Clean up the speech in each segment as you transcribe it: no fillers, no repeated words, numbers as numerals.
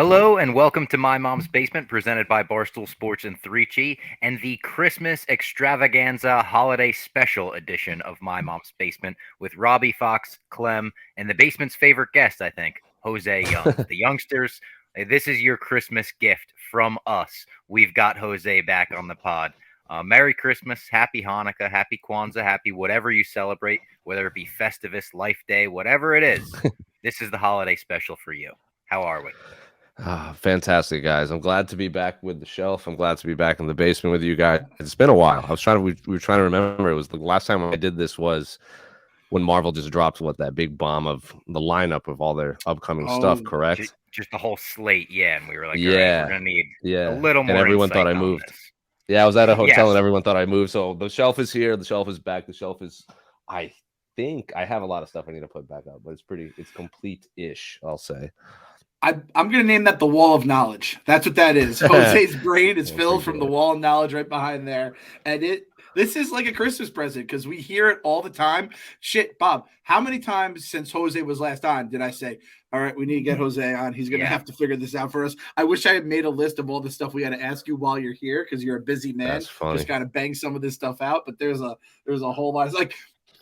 Hello and welcome to My Mom's Basement, presented by Barstool Sports and 3G, and the Christmas Extravaganza Holiday Special edition of My Mom's Basement with Robbie Fox, Clem, and the basement's favorite guest, I think, Jose Young. The youngsters, this is your Christmas gift from us. We've got Jose back on the pod. Merry Christmas, Happy Hanukkah, Happy Kwanzaa, Happy whatever you celebrate, whether it be Festivus, Life Day, whatever it is. This is the holiday special for you. How are we? Fantastic, guys. I'm glad to be back with the shelf. I'm glad to be back in the basement with you guys. It's been a while. We were trying to remember. It was the last time I did this was when Marvel just dropped that big bomb of the lineup of all their upcoming stuff, correct? Just the whole slate, yeah. And we were like, yeah, all right, we're gonna need a little more. And everyone thought I moved. Yeah, I was at a hotel and everyone thought I moved. So the shelf is here. The shelf is back. The shelf is. I think I have a lot of stuff I need to put back up, but it's complete-ish, I'll say. I'm going to name that the wall of knowledge. That's what that is. Jose's brain is filled from the wall of knowledge right behind there. And this is like a Christmas present because we hear it all the time. Shit, Bob, how many times since Jose was last on did I say, all right, we need to get Jose on. He's going to have to figure this out for us. I wish I had made a list of all the stuff we had to ask you while you're here because you're a busy man. That's funny. Just got to bang some of this stuff out. But there's a whole lot. It's like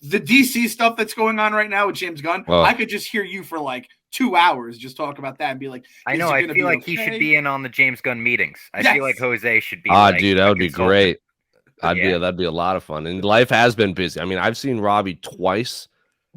the DC stuff that's going on right now with James Gunn. Well, I could just hear you for like 2 hours just talk about that and be like, I know. I feel like he should be in on the James Gunn meetings. I feel like Jose should be. Dude, that would be great. That'd be a lot of fun. And life has been busy. I mean, I've seen Robbie twice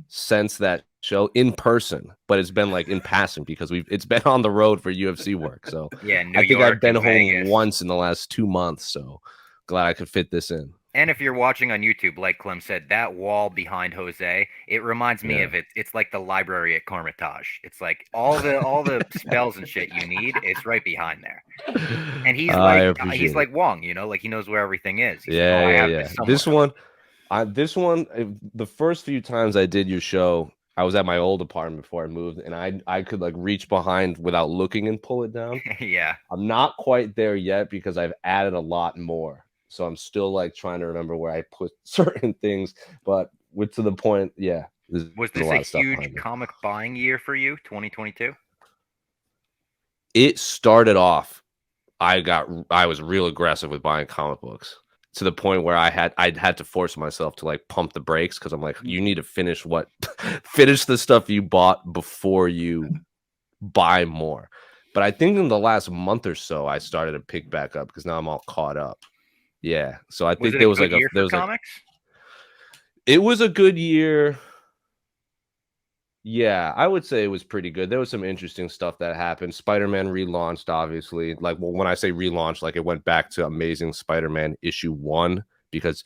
since that show in person, but it's been like in passing because it's been on the road for UFC work. So yeah, I think I've been home once in the last 2 months. So glad I could fit this in. And if you're watching on YouTube, like Clem said, that wall behind Jose, it reminds me of it. It's like the library at Carmitage. It's like all the spells and shit you need. It's right behind there. And he's like Wong, like he knows where everything is. This one, the first few times I did your show, I was at my old apartment before I moved, and I could like reach behind without looking and pull it down. Yeah, I'm not quite there yet because I've added a lot more. So I'm still like trying to remember where I put certain things, but to the point, yeah. Was this a huge comic buying year for you, 2022? It started off, I was real aggressive with buying comic books to the point where I had to force myself to like pump the brakes because I'm like, you need to finish the stuff you bought before you buy more. But I think in the last month or so, I started to pick back up because now I'm all caught up. Yeah, so I think there was like comics. It was a good year. Yeah, I would say it was pretty good. There was some interesting stuff that happened. Spider-Man relaunched, obviously. Like, well, when I say relaunched, like it went back to Amazing Spider-Man issue 1 because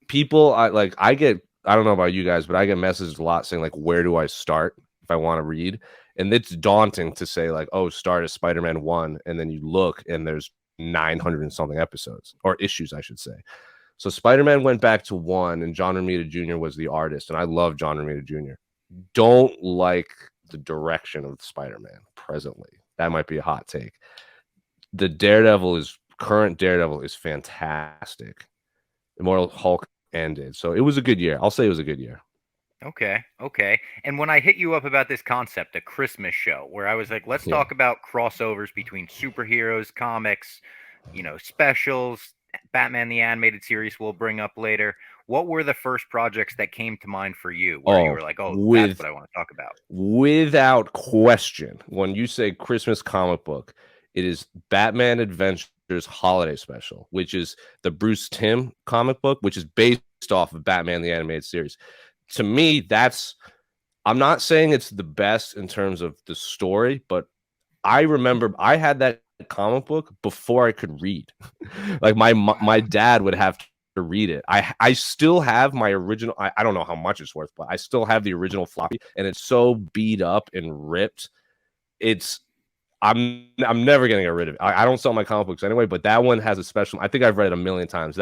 people, I don't know about you guys, but I get messages a lot saying like, where do I start if I want to read? And it's daunting to say like, oh, start at Spider-Man 1, and then you look and there's 900 and something episodes or issues, I should say. So Spider-Man went back to 1, and John Romita Jr. was the artist, and I love John Romita Jr. Don't like the direction of Spider-Man presently. That might be a hot take. The current Daredevil is fantastic. Immortal Hulk ended, so it was a good year. I'll say it was a good year. Okay. And when I hit you up about this concept, a Christmas show, where I was like, let's talk about crossovers between superheroes, comics, specials, Batman the Animated Series we'll bring up later. What were the first projects that came to mind for you where you were like, that's what I want to talk about? Without question, when you say Christmas comic book, it is Batman Adventures Holiday Special, which is the Bruce Timm comic book, which is based off of Batman the Animated Series. To me, I'm not saying it's the best in terms of the story, but I remember I had that comic book before I could read. Like my dad would have to read it. I still have my original. I don't know how much it's worth, but I still have the original floppy, and it's so beat up and ripped. I'm never gonna get rid of it. I don't sell my comic books anyway, but that one has a special. I think I've read it a million times.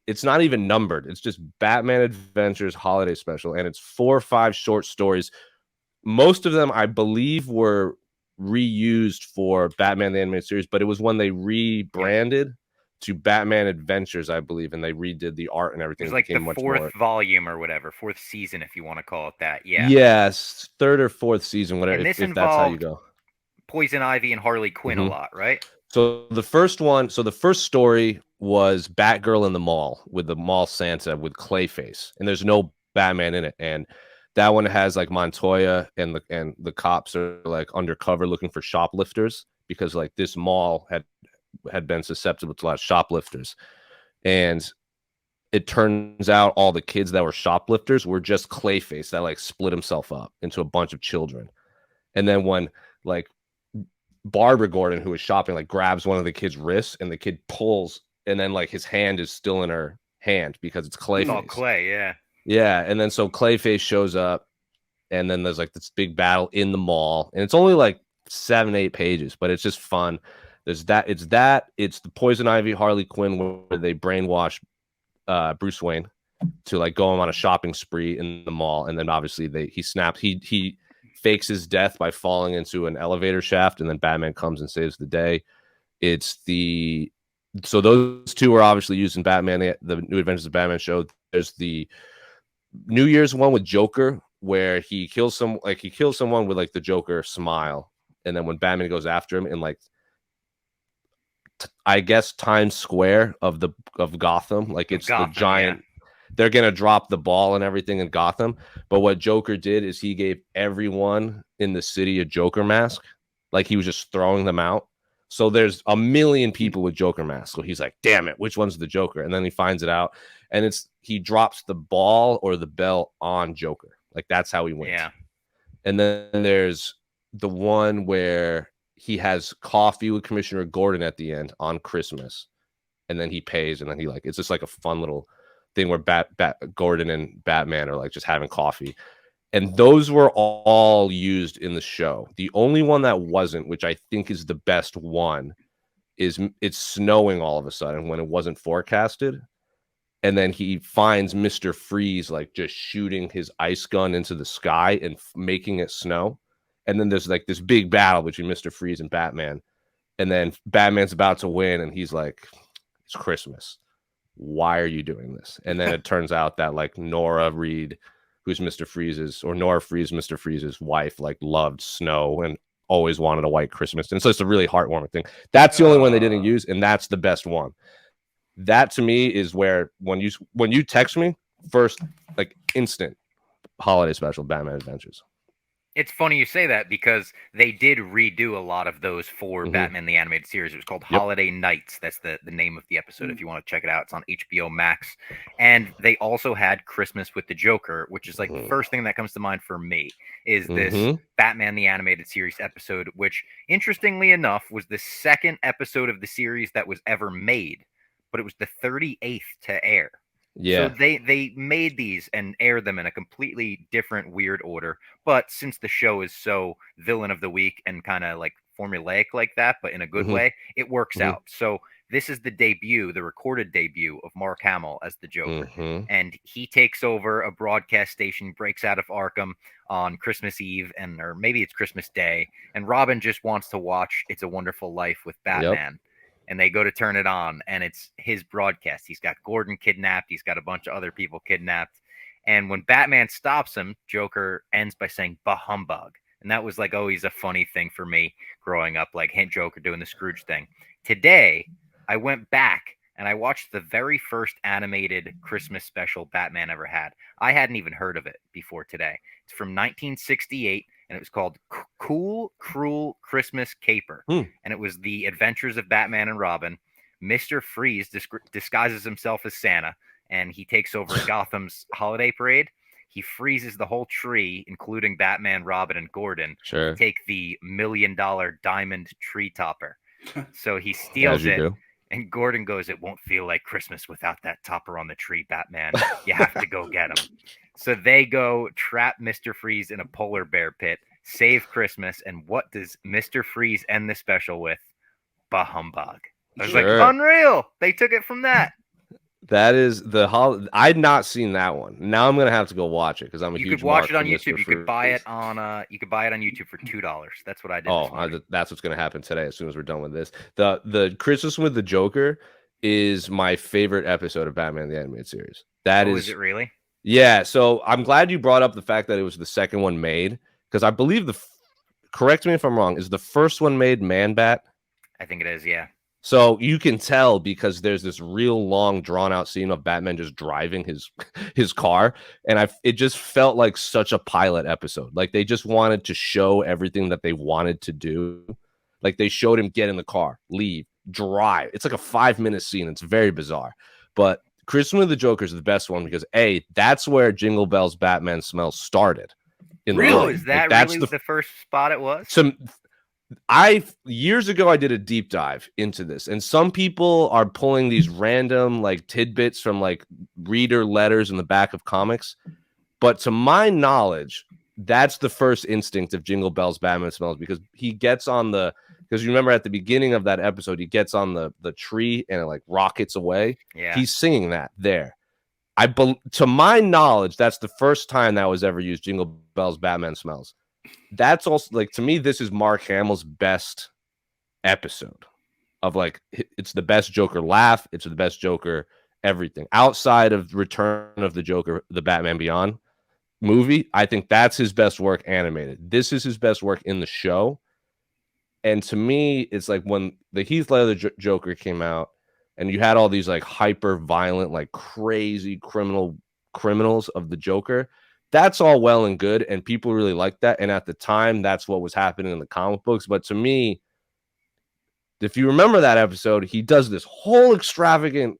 It's not even numbered. It's just Batman Adventures Holiday Special, and it's 4 or 5 short stories. Most of them, I believe, were reused for Batman the Animated Series, but it was when they rebranded to Batman Adventures, I believe, and they redid the art and everything. It was like the 4th volume or whatever, 4th season, if you want to call it that. Yeah. Yes, 3rd or 4th season, whatever. If that's how you go. Poison Ivy and Harley Quinn a lot, right? So the first story was Batgirl in the mall with the mall Santa with Clayface, and there's no Batman in it. And that one has like Montoya and the cops are like undercover looking for shoplifters because like this mall had been susceptible to a lot of shoplifters. And it turns out all the kids that were shoplifters were just Clayface that like split himself up into a bunch of children. And then when like Barbara Gordon, who was shopping, like grabs one of the kid's wrists and the kid pulls, and then like his hand is still in her hand because it's Clayface. Oh, Clay, yeah. Yeah. And then so Clayface shows up, and then there's like this big battle in the mall, and it's only like 7-8 pages, but it's just fun. It's the Poison Ivy Harley Quinn where they brainwash Bruce Wayne to like go on a shopping spree in the mall, and then obviously he fakes his death by falling into an elevator shaft, and then Batman comes and saves the day. So those two are obviously used in Batman, the New Adventures of Batman show. There's the New Year's one with Joker where he kills someone with like the Joker smile, and then when Batman goes after him in like I guess Times Square of Gotham, like it's the giant. Yeah. They're gonna drop the ball and everything in Gotham, but what Joker did is he gave everyone in the city a Joker mask, like he was just throwing them out. So there's a million people with Joker masks. So he's like, "Damn it, which one's the Joker?" And then he finds it out, and he drops the ball or the bell on Joker, like that's how he wins. Yeah. And then there's the one where he has coffee with Commissioner Gordon at the end on Christmas, and then he pays, and then it's just like a fun little thing where Gordon and Batman are like just having coffee. And those were all used in the show. The only one that wasn't, which I think is the best one, is it's snowing all of a sudden when it wasn't forecasted. And then he finds Mr. Freeze like just shooting his ice gun into the sky and making it snow. And then there's like this big battle between Mr. Freeze and Batman. And then Batman's about to win, and he's like, "It's Christmas. Why are you doing this?" And then it turns out that like Nora Freeze, Mr. Freeze's wife, like loved snow and always wanted a white Christmas. And so it's a really heartwarming thing. That's the only one they didn't use, and that's the best one. That to me is where when you text me first, like instant holiday special Batman Adventures. It's funny you say that because they did redo a lot of those for Batman the Animated Series. It was called Holiday Nights. That's the name of the episode. If you want to check it out, it's on HBO Max. And they also had Christmas with the Joker, which is like the first thing that comes to mind for me is this Batman the Animated Series episode, which interestingly enough was the second episode of the series that was ever made, but it was the 38th to air. Yeah. So they made these and aired them in a completely different, weird order. But since the show is so villain of the week and kind of like formulaic like that, but in a good way, it works out. So this is the recorded debut of Mark Hamill as the Joker. And he takes over a broadcast station, breaks out of Arkham on Christmas Eve, or maybe it's Christmas Day. And Robin just wants to watch It's a Wonderful Life with Batman. And they go to turn it on, and it's his broadcast. He's got Gordon kidnapped. He's got a bunch of other people kidnapped. And when Batman stops him, Joker ends by saying, "Bah humbug." And that was like always a funny thing for me growing up, like Joker doing the Scrooge thing. Today, I went back and I watched the very first animated Christmas special Batman ever had. I hadn't even heard of it before today. It's from 1968. And it was called Cool, Cruel Christmas Caper. And it was the adventures of Batman and Robin. Mr. Freeze disguises himself as Santa, and he takes over Gotham's holiday parade. He freezes the whole tree, including Batman, Robin, and Gordon, to take the $1 million diamond tree topper. So he steals it, and Gordon goes, "It won't feel like Christmas without that topper on the tree, Batman. You have to go get him." So they go trap Mr. Freeze in a polar bear pit, save Christmas, and what does Mr. Freeze end the special with? Bah humbug. I was like, unreal. They took it from that. That is I'd not seen that one. Now I'm gonna have to go watch it because I'm a huge. You could watch it on YouTube. You could buy it on YouTube for $2. That's what I did. That's what's gonna happen today. As soon as we're done with this, the Christmas with the Joker is my favorite episode of Batman the Animated Series. Is it really? Yeah, so I'm glad you brought up the fact that it was the second one made, because I believe correct me if I'm wrong, is the first one made Man-Bat? I think it is, yeah. So you can tell because there's this real long drawn out scene of Batman just driving his car, and it just felt like such a pilot episode. Like they just wanted to show everything that they wanted to do. Like they showed him get in the car, leave, drive. It's like a 5-minute scene. It's very bizarre. But Christmas with the Joker is the best one because that's where Jingle Bells Batman Smells started. Really? Is that really the first spot it was? Years ago I did a deep dive into this, and some people are pulling these random like tidbits from like reader letters in the back of comics, but to my knowledge, that's the first instinct of Jingle Bells Batman Smells, because he gets on because you remember at the beginning of that episode, he gets on the tree and it like rockets away. Yeah, he's singing that there. To my knowledge, that's the first time that was ever used. Jingle Bells Batman Smells. That's also like, to me, this is Mark Hamill's best episode of like, it's the best Joker laugh. It's the best Joker everything outside of Return of the Joker, the Batman Beyond movie. I think that's his best work animated. This is his best work in the show. And to me, it's like when the Heath Ledger Joker came out and you had all these like hyper violent, like crazy criminals of the Joker. That's all well and good, and people really like that. And at the time, that's what was happening in the comic books. But to me, if you remember that episode, he does there's a whole extravagant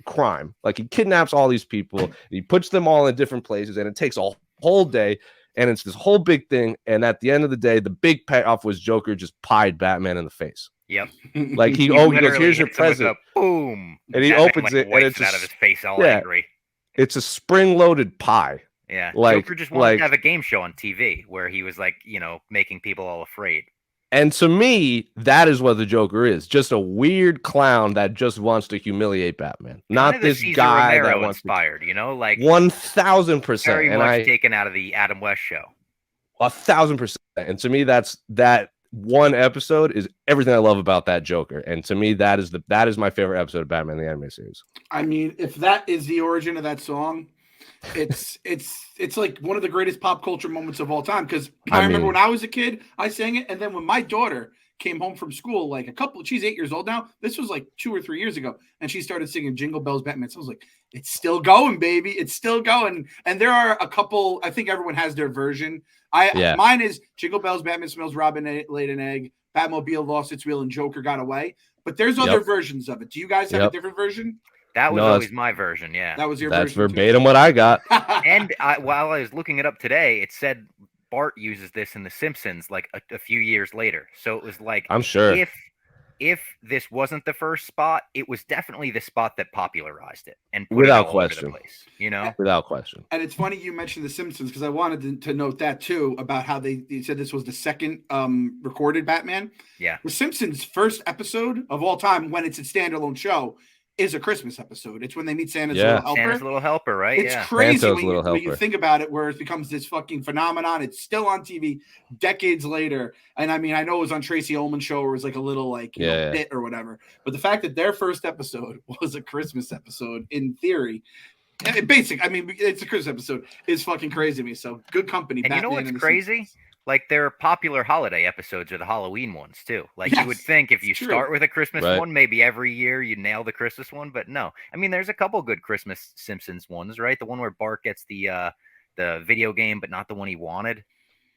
crime. Like he kidnaps all these people, and he puts them all in different places, and it takes a whole day, and it's this whole big thing. And at the end of the day, the big payoff was Joker just pied Batman in the face. Yep. Like he goes, "Here's your present." Boom. And he Batman, opens it, and it's out of his face, all angry. It's a spring-loaded pie. Yeah, like, Joker just wanted to have a game show on TV where he was like, making people all afraid. And to me, that is what the Joker is. Just a weird clown that just wants to humiliate Batman. Not this guy Romero that wants inspired, like 1,000%. Very much taken out of the Adam West show. 1,000%. And to me, that one episode is everything I love about that Joker. And to me, that is my favorite episode of Batman the Animated Series. I mean, if that is the origin of that song, it's like one of the greatest pop culture moments of all time. Because I remember when I was a kid, I sang it, and then when my daughter came home from school, like she's 8 years old now. This was like 2 or 3 years ago, and she started singing Jingle Bells Batman. So I was like, it's still going, baby. It's still going. And there are a couple, I think everyone has their version. Mine is Jingle Bells Batman Smells, Robin laid an egg, Batmobile lost its wheel, and Joker got away. But there's other versions of it. Do you guys have a different version? That was always my version, yeah. That was your version. That's verbatim what I got. And while I was looking it up today, it said Bart uses this in The Simpsons like a few years later. So it was like, I'm sure if this wasn't the first spot, it was definitely the spot that popularized it and put without it all question. over the place, Without question. And it's funny you mentioned The Simpsons because I wanted to note that too about how they said this was the second recorded Batman. Yeah. The Simpsons' first episode of all time, when it's a standalone show, is a Christmas episode. It's when they meet Santa's little helper. Santa's little helper, right? It's crazy when you think about it, where it becomes this fucking phenomenon. It's still on TV decades later. And I mean, I know it was on Tracy Ullman's show where it was like a little bit or whatever. But the fact that their first episode was a Christmas episode, in theory, it's a Christmas episode, is fucking crazy to me. So good company. And Batman, you know what's crazy? Like their popular holiday episodes are the Halloween ones too. Like you would think if you start with a Christmas one, maybe every year you nail the Christmas one, but no. I mean, there's a couple good Christmas Simpsons ones, right? The one where Bart gets the video game, but not the one he wanted.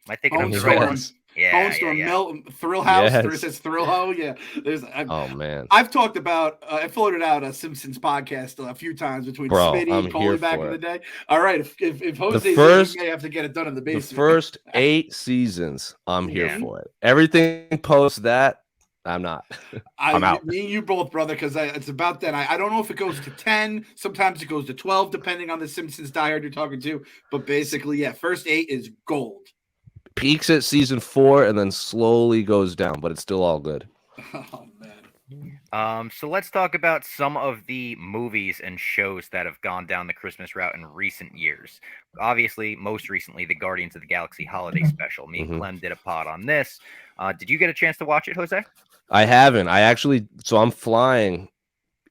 Am I thinking of the right one? Yeah, Thrill House. Yes. It says Thrill Ho. Yeah, oh man, I've talked about. I floated out a Simpsons podcast a few times between Smitty and Coley back in the day. All right, if Jose may have to get it done in the basement. The first 8 seasons, I'm here for it. Everything post that, I'm not. I'm out. Me and you both, brother, because it's about then. I don't know if it goes to 10. Sometimes it goes to 12, depending on the Simpsons diehard you're talking to. But basically, first 8 is gold. Peaks at season 4 and then slowly goes down, but it's still all good. Oh man. So let's talk about some of the movies and shows that have gone down the Christmas route in recent years. Obviously, most recently, the Guardians of the Galaxy holiday special. Me and Clem did a pod on this. Did you get a chance to watch it, Jose? I haven't. So I'm flying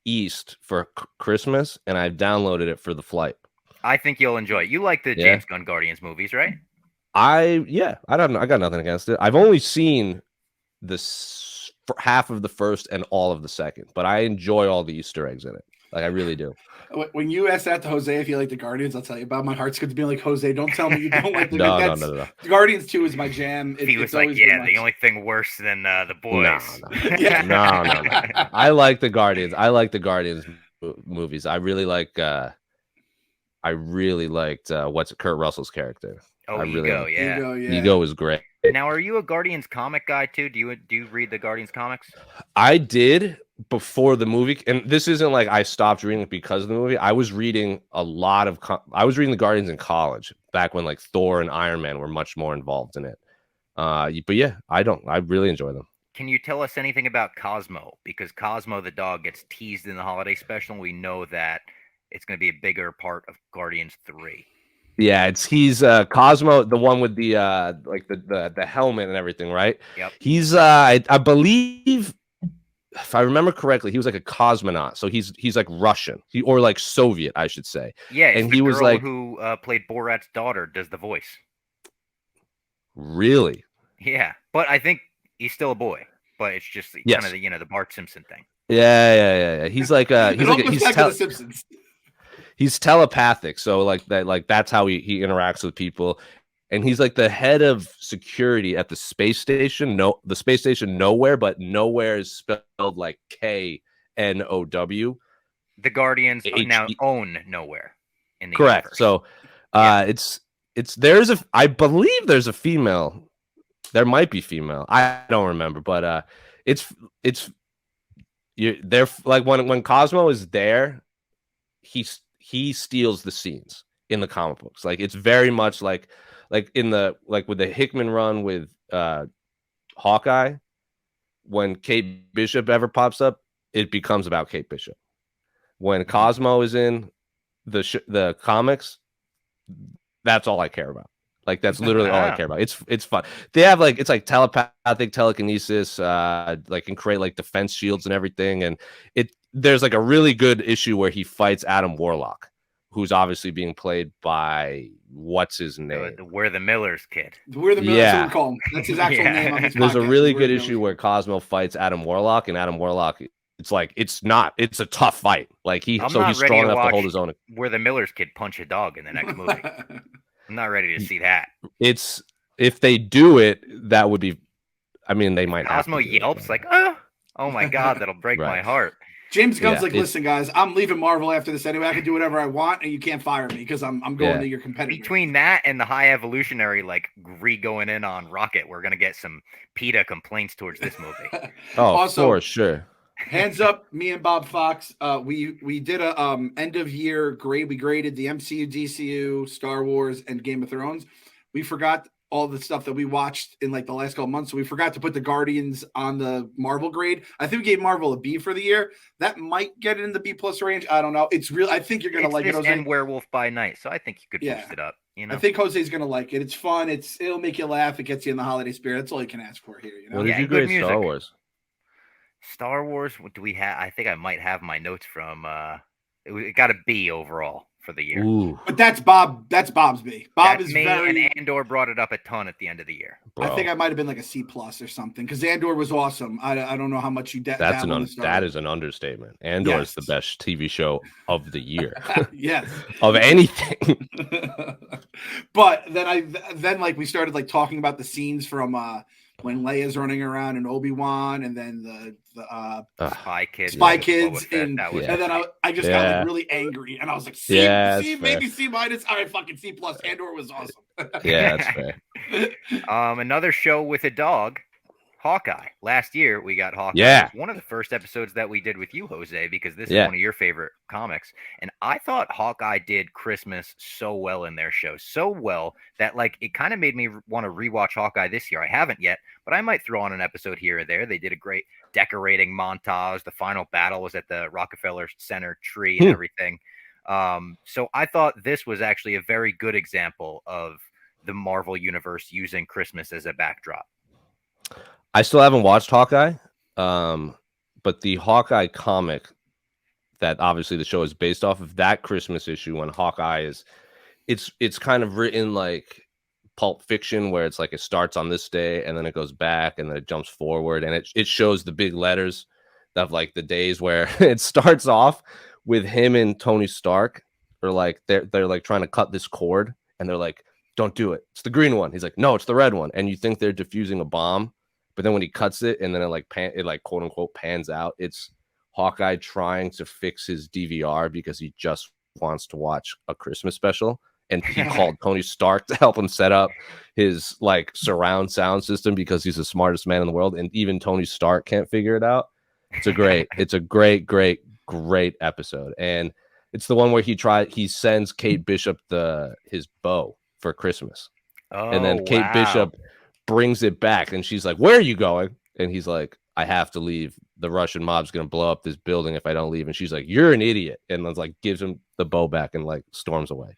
east for Christmas, and I've downloaded it for the flight. I think you'll enjoy it. You like the James Gunn Guardians movies, right? I don't know. I got nothing against it. I've only seen this half of the first and all of the second, but I enjoy all the Easter eggs in it. Like I really do. When you ask that to Jose if you like the Guardians, I'll tell you about my heart's good to be like, Jose, don't tell me you don't like the No. Guardians 2 is my jam. He was like, yeah, the only thing worse than the boys. No. Yeah. No. I like the Guardians. I like the Guardians movies. I really liked what's Kurt Russell's character. Oh, Ego, yeah. Ego is great. Now, are you a Guardians comic guy too? Do you read the Guardians comics? I did before the movie, and this isn't like I stopped reading it because of the movie. I was reading a lot of I was reading the Guardians in college back when like Thor and Iron Man were much more involved in it. But yeah, I really enjoy them. Can you tell us anything about Cosmo? Because Cosmo the dog gets teased in the holiday special, and we know that it's going to be a bigger part of Guardians 3. Yeah, he's Cosmo, the one with the like the helmet and everything, right? Yep. He's I believe, if I remember correctly, he was like a cosmonaut. So he's like Russian, or like Soviet, I should say. Yeah, and he was like who played Borat's daughter does the voice. Really? Yeah, but I think he's still a boy. But it's just kind of the Bart Simpson thing. Yeah. He's like the Simpsons. He's telepathic, so that's how he interacts with people, and he's like the head of security at the space station. No, the space station Nowhere, but Nowhere is spelled like KNOW. The Guardians now own Nowhere in the correct. Universe. So I believe there's a female. There might be female. I don't remember, but they're like when Cosmo is there, he steals the scenes in the comic books. Like it's very much like in the with the Hickman run with Hawkeye, when Kate Bishop ever pops up, it becomes about Kate Bishop. When Cosmo is in the comics, that's all I care about. Like that's literally all I care about. It's fun. They have it's like telepathic telekinesis, like can create like defense shields and everything. And there's like a really good issue where he fights Adam Warlock, who's obviously being played by what's his name? We're the Miller's kid. We're the Miller's. Yeah, we call him. That's his actual name on this There's podcast. A really good issue where Cosmo fights Adam Warlock, and Adam Warlock, it's a tough fight. Like he's strong enough to hold his own. We're the Miller's kid punch a dog in the next movie. I'm not ready to see that. If they do it, that would be. I mean, they might. Cosmo yelps oh my god, that'll break my heart. James Gunn's listen, guys, I'm leaving Marvel after this anyway. I can do whatever I want, and you can't fire me because I'm going to your competitor. Between that and the High Evolutionary, going in on Rocket, we're gonna get some PETA complaints towards this movie. Also, for sure. Hands up, me and Bob Fox. We did a end of year grade. We graded the MCU, DCU, Star Wars, and Game of Thrones. We forgot all the stuff that we watched in the last couple months. So we forgot to put the Guardians on the Marvel grade. I think we gave Marvel a B for the year. That might get it in the B+ range. I don't know. It's real. I think you're gonna like it, Jose. And Werewolf by Night, so I think you could boost it up. I think Jose's gonna like it. It's fun. It'll make you laugh. It gets you in the holiday spirit. That's all you can ask for here. What did you grade Star Wars? Star Wars, what do we have? I think I might have my notes from it got a B overall for the year. Ooh. But that's Bob's B. That's is me, and Andor brought it up a ton at the end of the year. Bro. I think I might have been like a C+ or something because Andor was awesome. I don't know how much you that is an understatement. Andor is the best TV show of the year. Yes. Of anything. But then we started talking about the scenes from when Leia's running around and Obi-Wan, and then the Spy Kids, and then I just got really angry, and I was like, C, maybe C-. All right, fucking C+. Andor was awesome. Yeah, that's fair. Another show with a dog, Hawkeye. Last year we got Hawkeye. Yeah. It was one of the first episodes that we did with you, Jose, because this is one of your favorite comics. And I thought Hawkeye did Christmas so well in their show, so well that it kind of made me want to rewatch Hawkeye this year. I haven't yet, but I might throw on an episode here or there. They did a great decorating montage. The final battle was at the Rockefeller Center tree and everything. So I thought this was actually a very good example of the Marvel Universe using Christmas as a backdrop. I still haven't watched Hawkeye, but the Hawkeye comic that obviously the show is based off of, that Christmas issue when Hawkeye is, it's kind of written Pulp Fiction where it's like it starts on this day and then it goes back and then it jumps forward and it shows the big letters of like the days where it starts off with him and Tony Stark, or like they're like trying to cut this cord and they're like, don't do it, it's the green one. He's like, no, it's the red one. And you think they're defusing a bomb, but then when he cuts it and then it like quote unquote pans out, it's Hawkeye trying to fix his DVR because he just wants to watch a Christmas special. And he called Tony Stark to help him set up his like surround sound system because he's the smartest man in the world. And even Tony Stark can't figure it out. It's a great episode. And it's the one where he sends Kate Bishop his bow for Christmas. And then Kate Bishop brings it back and she's like, where are you going? And he's like, I have to leave. The Russian mob's going to blow up this building if I don't leave. And she's like, you're an idiot. And then like gives him the bow back and like storms away.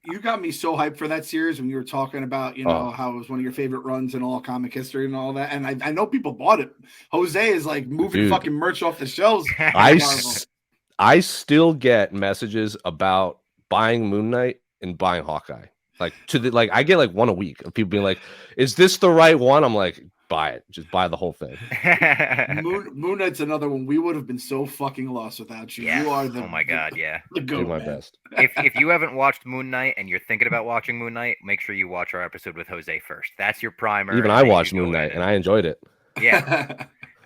You got me so hyped for that series when you were talking about, how it was one of your favorite runs in all comic history and all that. And I know people bought it. Jose is like moving fucking merch off the shelves. I still get messages about buying Moon Knight and buying Hawkeye. Like I get like one a week of people being like, is this the right one? I'm like, buy it. Just buy the whole thing. Moon Knight's another one. We would have been so fucking lost without you. Yeah. You are oh my god, yeah. Do my best. If you haven't watched Moon Knight and you're thinking about watching Moon Knight, make sure you watch our episode with Jose first. That's your primer. Even I watched Moon Knight and I enjoyed it. Yeah.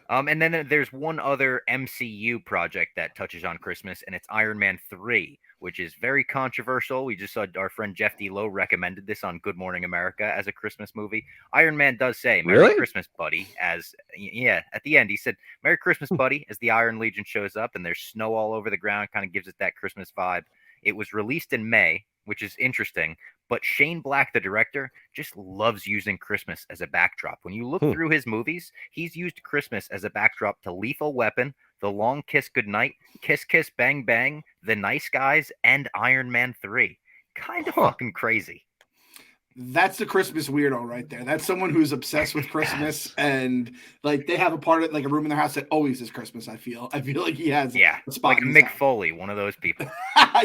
And then there's one other MCU project that touches on Christmas, and it's Iron Man 3, which is very controversial. We just saw our friend Jeff D. Lowe recommended this on Good Morning America as a Christmas movie. Iron Man does say, Merry Christmas, buddy, at the end, he said, Merry Christmas, buddy, as the Iron Legion shows up, and there's snow all over the ground, kind of gives it that Christmas vibe. It was released in May, which is interesting, but Shane Black, the director, just loves using Christmas as a backdrop. When you look through his movies, he's used Christmas as a backdrop to Lethal Weapon, The Long Kiss Goodnight, Kiss Kiss Bang Bang, The Nice Guys, and Iron Man 3. Kind of fucking crazy. That's the Christmas weirdo right there. That's someone who's obsessed with Christmas and like they have a part of like a room in their house that always is Christmas. I feel like he has a spot like Mick Foley, one of those people.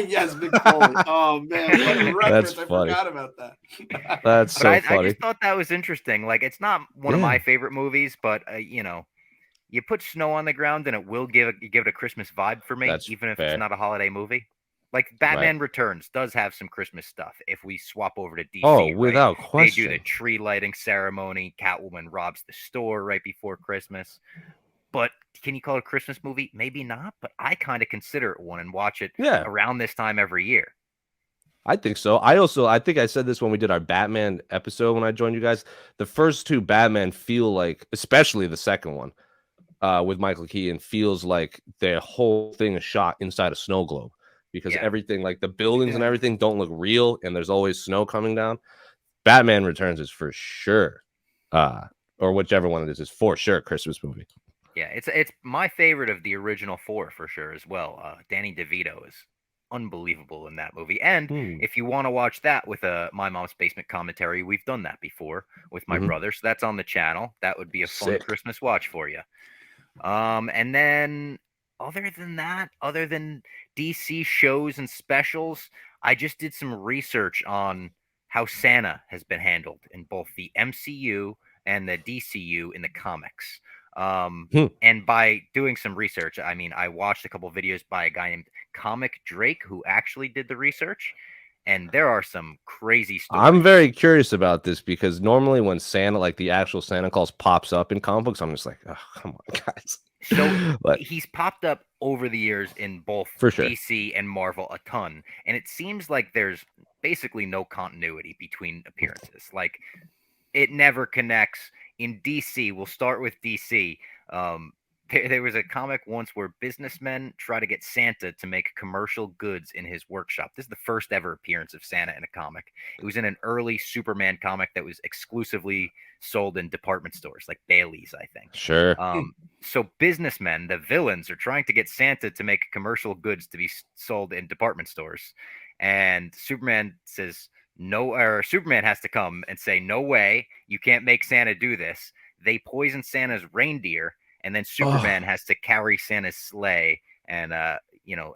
Yes, Mick Foley. Oh man, what a reference. I forgot about that. That's so funny. I just thought that was interesting. Like it's not one of my favorite movies, but you put snow on the ground and it will give it a Christmas vibe for me, even if it's not a holiday movie. Like Batman Returns does have some Christmas stuff. If we swap over to DC, oh, without question, they do the tree lighting ceremony. Catwoman robs the store right before Christmas. But can you call it a Christmas movie? Maybe not. But I kind of consider it one and watch it around this time every year. I think so. I think I said this when we did our Batman episode when I joined you guys. The first two Batman feel like, especially the second one with Michael Keaton, feels like the whole thing is shot inside a snow globe. Because everything, like the buildings and everything, don't look real, and there's always snow coming down. Batman Returns is for sure, or whichever one it is for sure a Christmas movie. Yeah, it's my favorite of the original four for sure as well. Danny DeVito is unbelievable in that movie, and if you want to watch that with a My Mom's Basement commentary, we've done that before with my brother, so that's on the channel. That would be a fun Christmas watch for you. And then. Other than DC shows and specials, I just did some research on how Santa has been handled in both the MCU and the DCU in the comics. And by doing some research, I mean, I watched a couple of videos by a guy named Comic Drake who actually did the research. And there are some crazy stories. I'm very curious about this because normally when Santa, like the actual Santa Claus pops up in comic books, I'm just like, oh, come on, guys. So he's popped up over the years in both DC and Marvel a ton. And it seems like there's basically no continuity between appearances. Like it never connects. In DC, we'll start with DC. There was a comic once where businessmen try to get Santa to make commercial goods in his workshop. This is the first ever appearance of Santa in a comic. It was in an early Superman comic that was exclusively sold in department stores, like Bailey's, I think. Sure. So businessmen, the villains, are trying to get Santa to make commercial goods to be sold in department stores. And Superman says, no, or Superman has to come and say, no way, you can't make Santa do this. They poison Santa's reindeer. And then Superman has to carry Santa's sleigh and,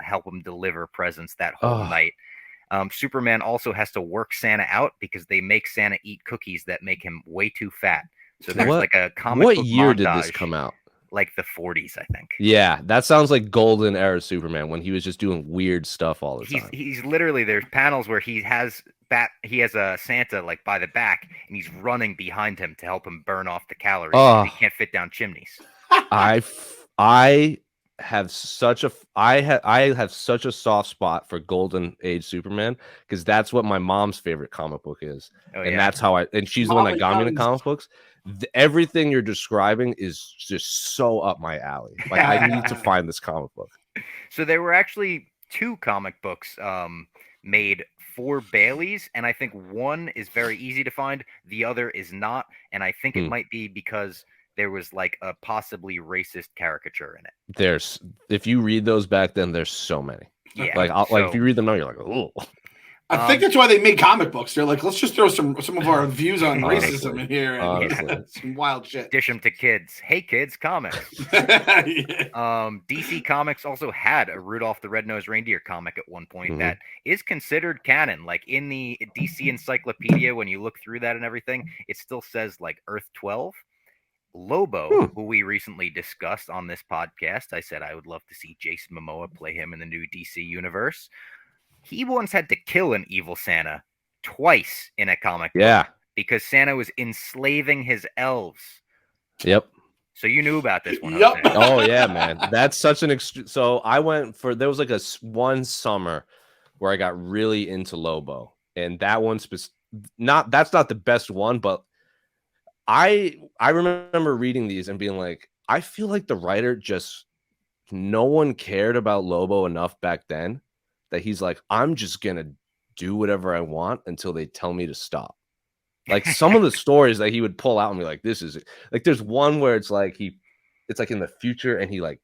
help him deliver presents that whole night. Superman also has to work Santa out because they make Santa eat cookies that make him way too fat. So there's What like a comic what book year montage, did this come out? like the 40s, I think. Yeah, that sounds like golden era Superman when he was just doing weird stuff all the time. He's literally, there's panels where he has a Santa like by the back, and he's running behind him to help him burn off the calories because he Oh, can't fit down chimneys. I have such a I have such a soft spot for golden age Superman because that's what my mom's favorite comic book is. Oh, And yeah. that's how and she's the one that got me into comic books. Everything you're describing is just so up my alley. Like I need to find this comic book. So there were actually 2 comic books made for Bailey's, and I think one is very easy to find, the other is not, and I think it might be because there was like a possibly racist caricature in it. If you read those back then, there's so many. Yeah, like if you read them now, you're like, oh. I think that's why they made comic books. They're like, let's just throw some of our views on racism in here and some wild shit. Dish them to kids. Hey, kids, comics. DC Comics also had a Rudolph the Red-Nosed Reindeer comic at one point that is considered canon. Like in the DC Encyclopedia, when you look through that and everything, it still says like Earth 12. Lobo, who we recently discussed on this podcast, I said I would love to see Jason Momoa play him in the new DC universe. He once had to kill an evil Santa twice in a comic book because Santa was enslaving his elves. Yep. So you knew about this one. Yep. Oh yeah, man. That's such an so I went for there was like one summer where I got really into Lobo, and that one's that's not the best one, but I remember reading these and being like, I feel like the writer no one cared about Lobo enough back then that he's like, I'm just gonna do whatever I want until they tell me to stop. Like some of the stories that he would pull out and be like, this is like, there's one where it's like it's like in the future and he like,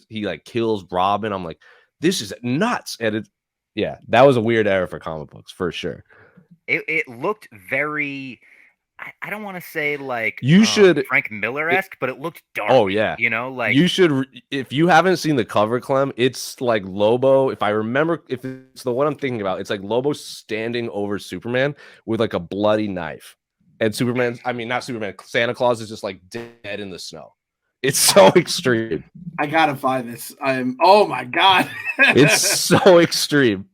he like kills Robin. I'm like, this is nuts. And that was a weird era for comic books for sure. It looked very, I don't want to say like you should Frank Miller-esque, but it looked dark. Oh yeah, you know, like you should. If you haven't seen the cover, Clem, it's like Lobo. If I remember, if it's the one I'm thinking about, it's like Lobo standing over Superman with like a bloody knife, and not Superman. Santa Claus is just like dead in the snow. It's so extreme. I gotta find this. Oh my god, it's so extreme.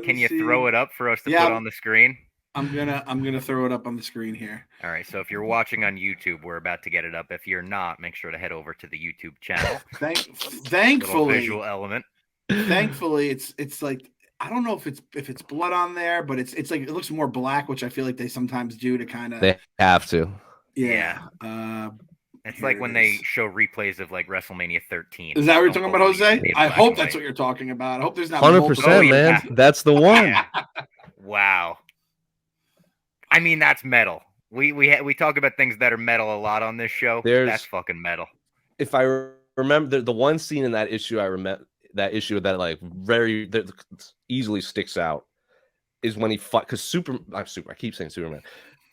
Can you throw it up for us to put on the screen? I'm gonna throw it up on the screen here. All right, so if you're watching on YouTube, we're about to get it up. If you're not, make sure to head over to the YouTube channel. Thankfully, visual element. Thankfully, it's like I don't know if it's blood on there, but it's like it looks more black, which I feel like they sometimes do to kind of. They have to. Yeah. It's like when they show replays of like WrestleMania 13. Is that what you're talking about, Jose? I hope that's what you're talking about. I hope there's not 100%, man. That's the one. Yeah. Wow. I mean, that's metal. We talk about things that are metal a lot on this show. That's fucking metal. If I remember the one scene in that issue, I remember that issue that like that easily sticks out is when he fought because I keep saying Superman.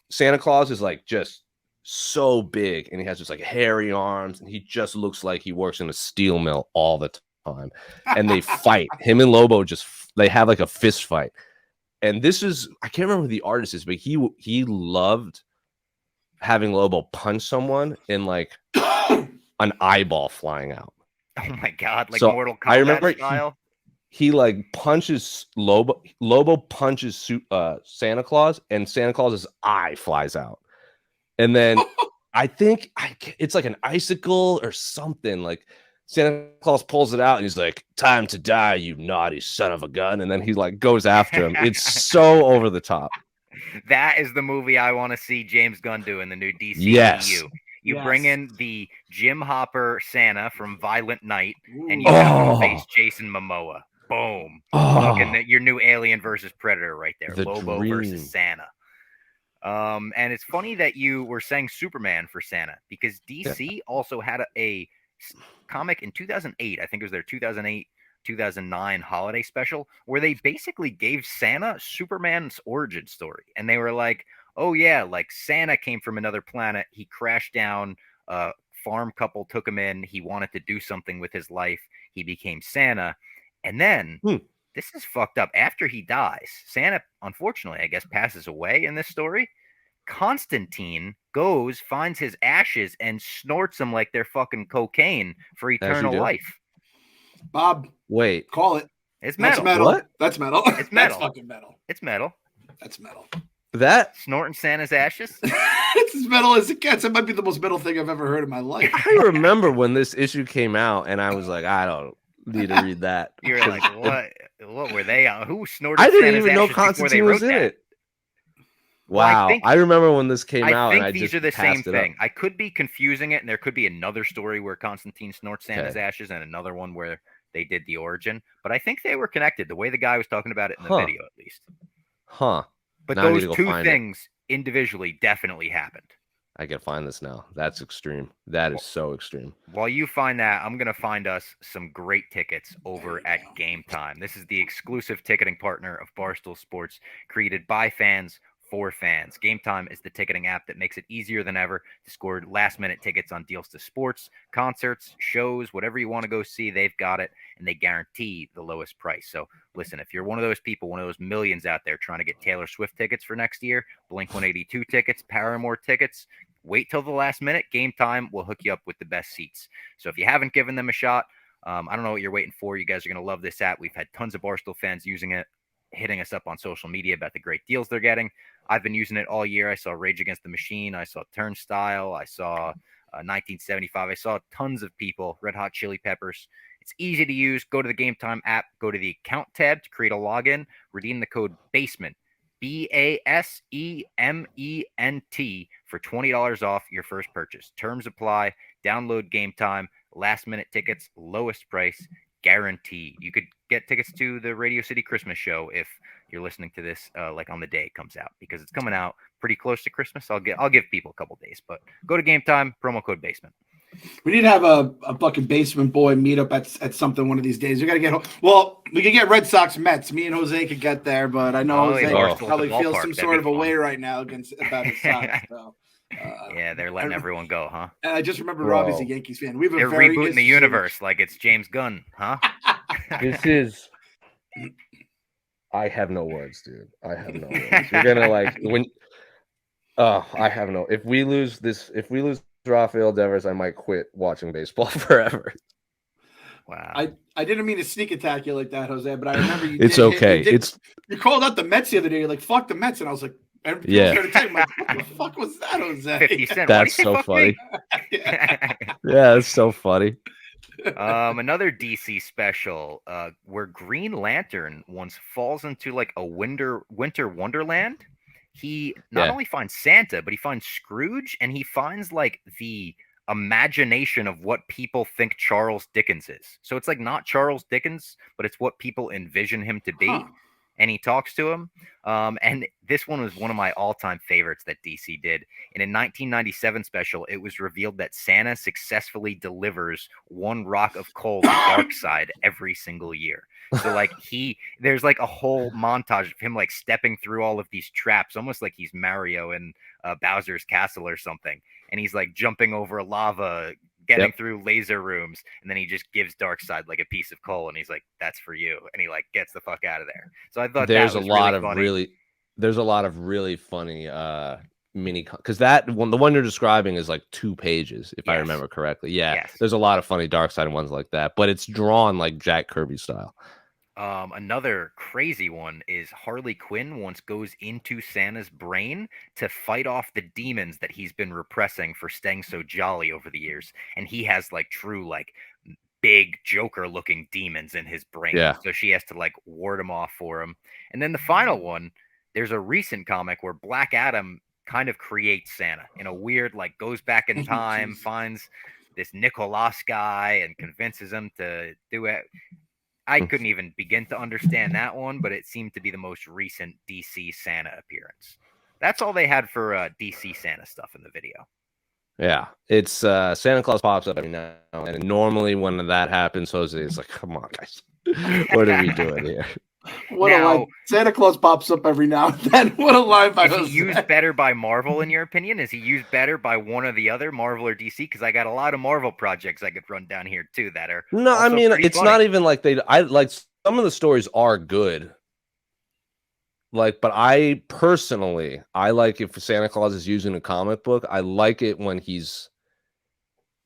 Santa Claus is like just so big and he has just like hairy arms and he just looks like he works in a steel mill all the time. And they fight. Him and Lobo they have like a fist fight. And this is, I can't remember who the artist is, but he loved having Lobo punch someone and like an eyeball flying out. Oh my god, like so Mortal Kombat I remember style. He like punches Lobo. Lobo punches Santa Claus, and Santa Claus's eye flies out. And then I think it's like an icicle or something. Like Santa Claus pulls it out and he's like, "Time to die, you naughty son of a gun!" And then he like goes after him. It's so over the top. That is the movie I want to see James Gunn do in the new DCEU. Yes. You bring in the Jim Hopper Santa from Violent Night, and you have him face Jason Momoa. Boom. Your new Alien versus Predator right there. Lobo versus Santa. And it's funny that you were saying Superman for Santa because DC also had a comic in 2008. I think it was their 2008-2009 holiday special where they basically gave Santa Superman's origin story. And they were like, oh yeah, like Santa came from another planet. He crashed down. A farm couple took him in. He wanted to do something with his life. He became Santa. And then this is fucked up. After he dies, Santa, unfortunately, I guess, passes away in this story. Constantine goes, finds his ashes, and snorts them like they're fucking cocaine for As you eternal do. life. Bob, Wait, call it. It's That's metal. metal. What? That's metal. It's That's metal. fucking metal. It's metal. That's metal. that Snorting Santa's ashes. It's as metal as it gets. It might be the most metal thing I've ever heard in my life. I remember when this issue came out, and I was like, I don't need to read that. You're like, what? What were they on? Who snorted? I didn't Santa's even know ashes before they Constantine was wrote in that? it. Well, I Wow, think- I remember when this came out, I and think I these just are the same passed it up. thing. I could be confusing it, and there could be another story where Constantine snorts Santa's Okay. ashes, and another one where they did the origin. But I think they were connected. The way the guy was talking about it in the Huh. video, at least. Huh? But Now I need those to go two find it. things individually definitely happened. I can find this now. That's extreme. That is so extreme. While you find that, I'm going to find us some great tickets over at Game Time. This is the exclusive ticketing partner of Barstool Sports, created by fans for fans. Game Time is the ticketing app that makes it easier than ever to score last-minute tickets on deals to sports, concerts, shows, whatever you want to go see, they've got it, and they guarantee the lowest price. So listen, if you're one of those people, one of those millions out there trying to get Taylor Swift tickets for next year, Blink-182 tickets, Paramore tickets, wait till the last minute. Game Time will hook you up with the best seats. So if you haven't given them a shot, I don't know what you're waiting for. You guys are going to love this app. We've had tons of Barstool fans using it, hitting us up on social media about the great deals they're getting. I've been using it all year. I saw Rage Against the Machine. I saw Turnstile. I saw 1975. I saw tons of people, Red Hot Chili Peppers. It's easy to use. Go to the Game Time app. Go to the account tab to create a login. Redeem the code BASEMENT, BASEMENT, for $20 off your first purchase. Terms apply. Download Game Time. Last minute tickets, lowest price, guaranteed. You could get tickets to the Radio City Christmas show if you're listening to this like on the day it comes out, because it's coming out pretty close to Christmas. I'll give people a couple days, but go to Game Time, promo code BASEMENT. We need to have a fucking basement boy meetup at something one of these days. We got to get we could get Red Sox Mets. Me and Jose could get there, but I know Jose probably feels some sort of a way right now about his Sox. So, yeah, they're letting everyone go, huh? And I just remember Robbie's a Yankees fan. They're rebooting the universe like it's James Gunn, huh? This is. I have no words, dude. I have no words. You're gonna like when. Oh, I have no. If we lose Rafael Devers, I might quit watching baseball forever. Wow. I didn't mean to sneak attack you like that, Jose, but I remember you. It's okay. You called out the Mets the other day. You're like, "Fuck the Mets," and I was like, Yeah. I'm like, what the fuck was that, Jose? 50 Cent. That's so funny. Yeah, that's so funny. Another DC special where Green Lantern once falls into like a winter wonderland. He not only finds Santa, but he finds Scrooge, and he finds like the imagination of what people think Charles Dickens is. So it's like not Charles Dickens, but it's what people envision him to be. Huh. And he talks to him. And this one was one of my all-time favorites that DC did. In a 1997 special, it was revealed that Santa successfully delivers one rock of coal to Darkseid every single year. So like there's like a whole montage of him like stepping through all of these traps, almost like he's Mario in Bowser's Castle or something. And he's like jumping over lava, getting through laser rooms, and then he just gives Darkseid like a piece of coal, and he's like, "That's for you," and he like gets the fuck out of there. So I thought there's that was a lot of funny. really funny mini, because that one, the one you're describing, is like 2 pages if I remember correctly. There's a lot of funny Darkseid ones like that, but it's drawn like Jack Kirby style. Another crazy one is Harley Quinn once goes into Santa's brain to fight off the demons that he's been repressing for staying so jolly over the years. And he has like true, like big Joker looking demons in his brain. Yeah. So she has to like ward them off for him. And then the final one, there's a recent comic where Black Adam kind of creates Santa in a weird, like goes back in time, finds this Nicolas guy and convinces him to do it. I couldn't even begin to understand that one, but it seemed to be the most recent DC Santa appearance. That's all they had for DC Santa stuff in the video. Yeah, it's Santa Claus pops up every now and then. And normally when that happens, Jose is like, "Come on, guys, what are we doing here?" A line. Santa Claus pops up every now and then. What a line by Jose. Is he used better by Marvel, in your opinion? Is he used better by one or the other, Marvel or DC? Because I got a lot of Marvel projects I could run down here too that are. No, I mean, it's funny. not even like I like some of the stories are good. Like, but I personally, I like if Santa Claus is using a comic book, I like it when he's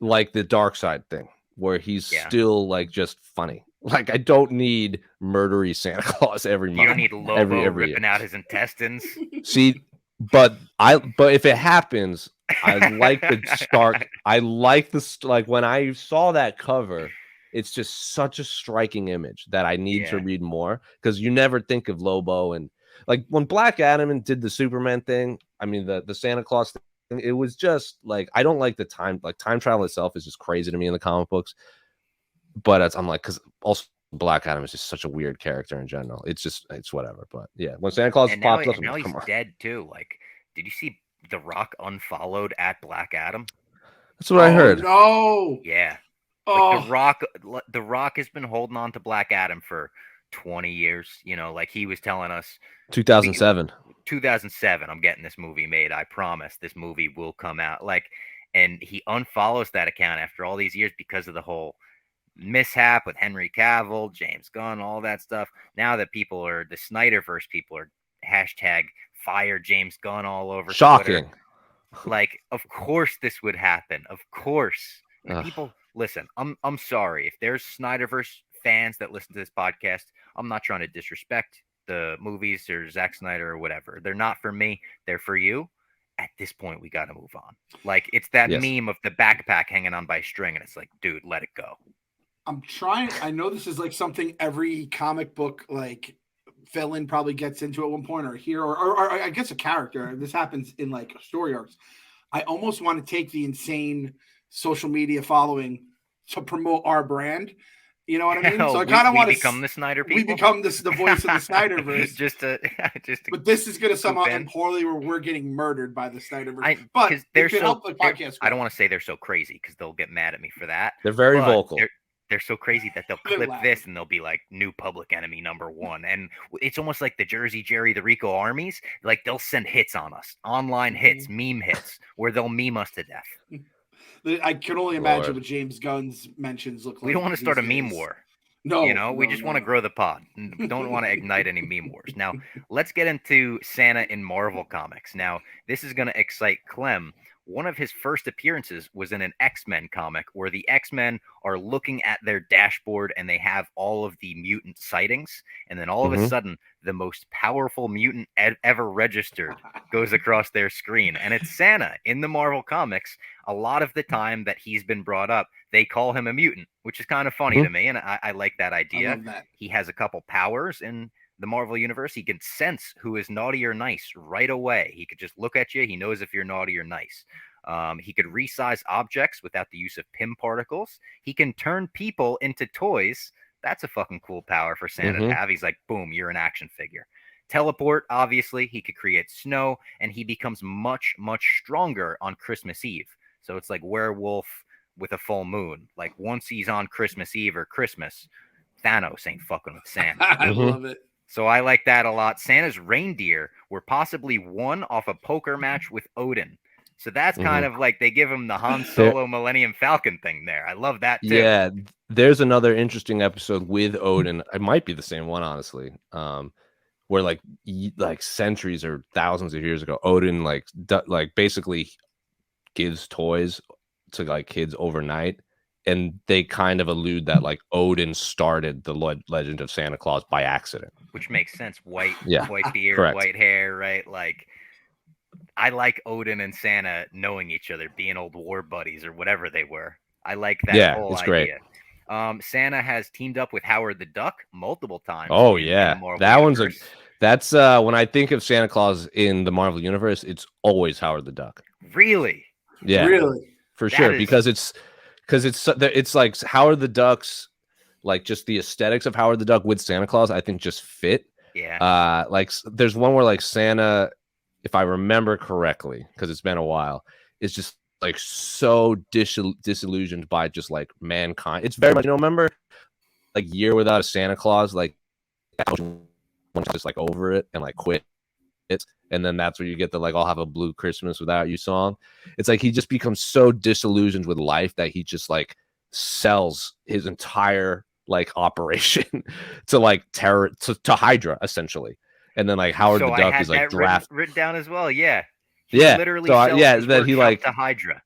like the dark side thing, where he's still like just funny. Like, I don't need murdery Santa Claus every month. You don't need Lobo ripping out his intestines. See, but if it happens, I like the stark. I like like when I saw that cover, it's just such a striking image that I need to read more, because you never think of Lobo. And like when Black Adam did the Superman thing, I mean the Santa Claus thing, it was just like, I don't like the time travel itself is just crazy to me in the comic books. But I'm like, because also Black Adam is just such a weird character in general. It's whatever. But yeah, when Santa Claus popped up, now he's dead too. Like, did you see The Rock unfollowed at Black Adam? That's what I heard. No. Yeah. Like The Rock has been holding on to Black Adam for 20 years. You know, like he was telling us 2007. 2007, I'm getting this movie made. I promise this movie will come out. Like, and he unfollows that account after all these years because of the whole mishap with Henry Cavill, James Gunn, all that stuff. Now that the Snyderverse people are hashtag fire James Gunn all over Shocking. Twitter. Like, of course this would happen. Of course. People, listen, I'm sorry. If there's Snyderverse fans that listen to this podcast, I'm not trying to disrespect the movies or Zack Snyder or whatever. They're not for me. They're for you. At this point, we got to move on. Like, it's that meme of the backpack hanging on by a string, and it's like, dude, let it go. I'm trying. I know this is like something every comic book like villain probably gets into at one point, or hero, or I guess a character. This happens in like story arcs. I almost want to take the insane social media following to promote our brand. You know what I mean? So I kind of want to become the Snyder people. We become the voice of the Snyderverse. just to. But this is going to somehow end poorly where we're getting murdered by the Snyderverse. But it could help the podcast. I don't want to say they're so crazy because they'll get mad at me for that. They're very vocal. They're so crazy that they'll clip this and they'll be like new Public Enemy #1. And it's almost like the Jersey Jerry, the Rico armies. Like, they'll send hits on us, online hits, meme hits, where they'll meme us to death. I can only imagine what James Gunn's mentions look like. We don't want to start a meme war. No, we just want to grow the pod. Don't want to ignite any meme wars. Now, let's get into Santa in Marvel Comics. Now, this is going to excite Clem. One of his first appearances was in an X-Men comic where the X-Men are looking at their dashboard and they have all of the mutant sightings. And then all of a sudden, the most powerful mutant ever registered goes across their screen. And it's Santa. In the Marvel Comics, a lot of the time that he's been brought up, they call him a mutant, which is kind of funny to me. And I like that idea. I love that. He has a couple powers in the Marvel Universe. He can sense who is naughty or nice right away. He could just look at you. He knows if you're naughty or nice. He could resize objects without the use of Pym particles. He can turn people into toys. That's a fucking cool power for Santa to have. He's like, boom, you're an action figure. Teleport, obviously. He could create snow, and he becomes much, much stronger on Christmas Eve. So it's like werewolf with a full moon. Like, once he's on Christmas Eve or Christmas, Thanos ain't fucking with Santa. I love it. So I like that a lot. Santa's reindeer were possibly won off a poker match with Odin. So that's kind of like they give him the Han Solo Millennium Falcon thing there. I love that too. Yeah, there's another interesting episode with Odin. It might be the same one, honestly. Where like centuries or thousands of years ago, Odin like basically gives toys to like kids overnight. And they kind of allude that like Odin started the legend of Santa Claus by accident, which makes sense. White beard, correct. White hair, right? Like, I like Odin and Santa knowing each other, being old war buddies or whatever they were. I like that whole idea. Great. Santa has teamed up with Howard the Duck multiple times. Oh yeah, that universe. That's when I think of Santa Claus in the Marvel Universe, it's always Howard the Duck. Really? Yeah, really, for sure. Because it's like Howard the Duck's, like, just the aesthetics of Howard the Duck with Santa Claus, I think just fit. Yeah. Like there's one where like Santa, if I remember correctly, because it's been a while, is just like so disillusioned by just like mankind. It's very much, remember like Year Without a Santa Claus, like just like over it and like quit it. And then that's where you get the like, I'll have a blue Christmas without you song. It's like he just becomes so disillusioned with life that he just like sells his entire like operation to like terror to Hydra essentially, and then like Howard So the I Duck had is like that written down as well. Yeah, he yeah, literally so sells yeah, his that he workshop like to Hydra.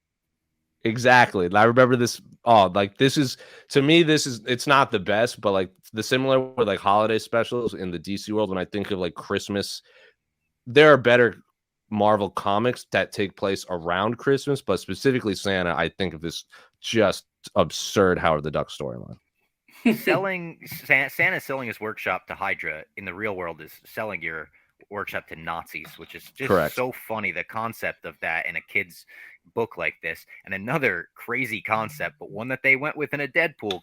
exactly. And I remember this. Oh, like this is to me, this is it's not the best, but like the similar with like holiday specials in the DC world. When I think of like Christmas, there are better Marvel comics that take place around Christmas, but specifically Santa, I think of this just absurd Howard the Duck storyline. Santa's selling his workshop to Hydra in the real world is selling your workshop to Nazis, which is just Correct. so funny. The concept of that in a kid's book like this, and another crazy concept, but one that they went with in a Deadpool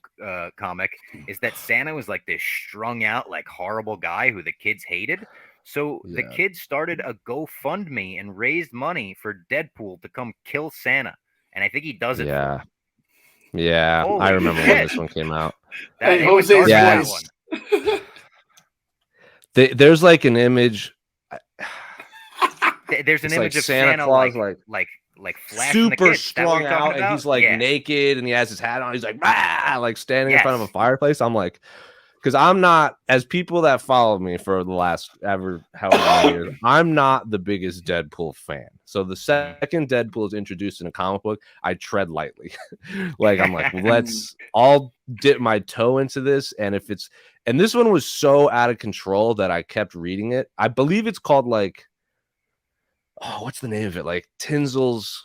comic, is that Santa was like this strung out, like horrible guy who the kids hated. So the Yeah. kids started a GoFundMe and raised money for Deadpool to come kill Santa, and I think he does it. Yeah. Yeah, Holy I remember when shit. this one came out. That Hey, it was dark Jose's on that voice. one. There's like an image. There's an It's image like of Santa Santa Claus, like flashing the super kids. Is that what strung you're talking out, and about? he's like Yeah. naked, and he has his hat on. He's like, "Rah!" Like standing in front of a Yes. fireplace. I'm like, because I'm not, as people that follow me for the last however many years, I'm not the biggest Deadpool fan. So the second Deadpool is introduced in a comic book, I tread lightly. Like I'm like, well, I'll dip my toe into this, and if it's, and this one was so out of control that I kept reading it. I believe it's called like, oh, what's the name of it? Like Tinsel's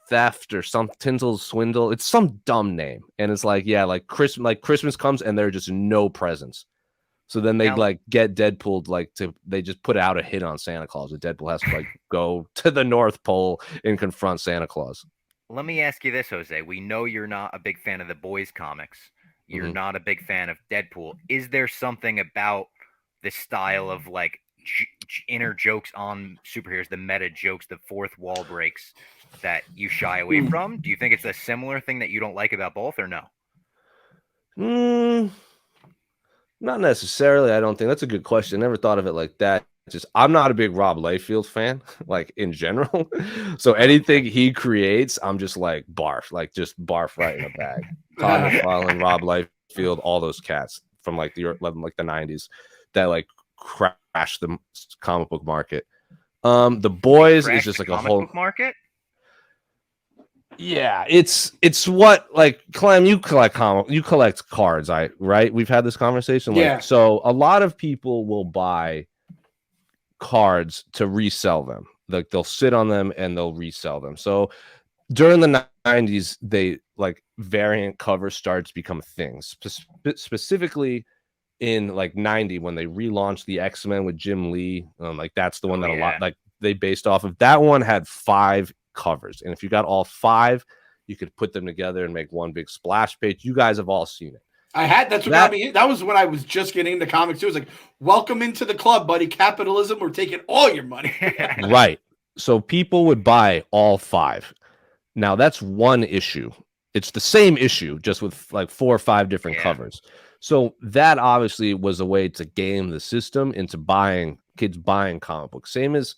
Theft or some Tinsel's Swindle. It's some dumb name. And it's like, yeah, like Christmas comes and there are just no presents. So then they Now- like get Deadpool they just put out a hit on Santa Claus. And Deadpool has to like go to the North Pole and confront Santa Claus. Let me ask you this, Jose. We know you're not a big fan of the boys comics. You're not a big fan of Deadpool. Is there something about the style of like inner jokes on superheroes, the meta jokes, the fourth wall breaks that you shy away from? Do you think it's a similar thing that you don't like about both, or no? Not necessarily. I don't think that's a good question. Never thought of it like that. Just I'm not a big Rob Liefeld fan, like in general. So anything he creates, I'm just like barf, like just barf right in a bag. Todd McFarlane, Rob Liefeld, all those cats from like the 90s that like crashed the comic book market. The boys is just like a whole book market. Yeah, it's what like Clem, you collect cards, right? We've had this conversation. Like, Yeah. So a lot of people will buy cards to resell them. Like they'll sit on them and they'll resell them. So during the 90s, they like variant covers started to become things. Specifically in like 90 when they relaunched the X-Men with Jim Lee. Like that's the one that a lot like they based off of. That one had 5 covers, and if you got all 5, you could put them together and make one big splash page. You guys have all seen it. I had that's what got me. That was when I was just getting into comics too. It was like, welcome into the club, buddy. Capitalism, we're taking all your money. Right. So people would buy all 5. Now that's one issue. It's the same issue, just with like 4 or 5 different covers. So that obviously was a way to game the system into kids buying comic books. Same as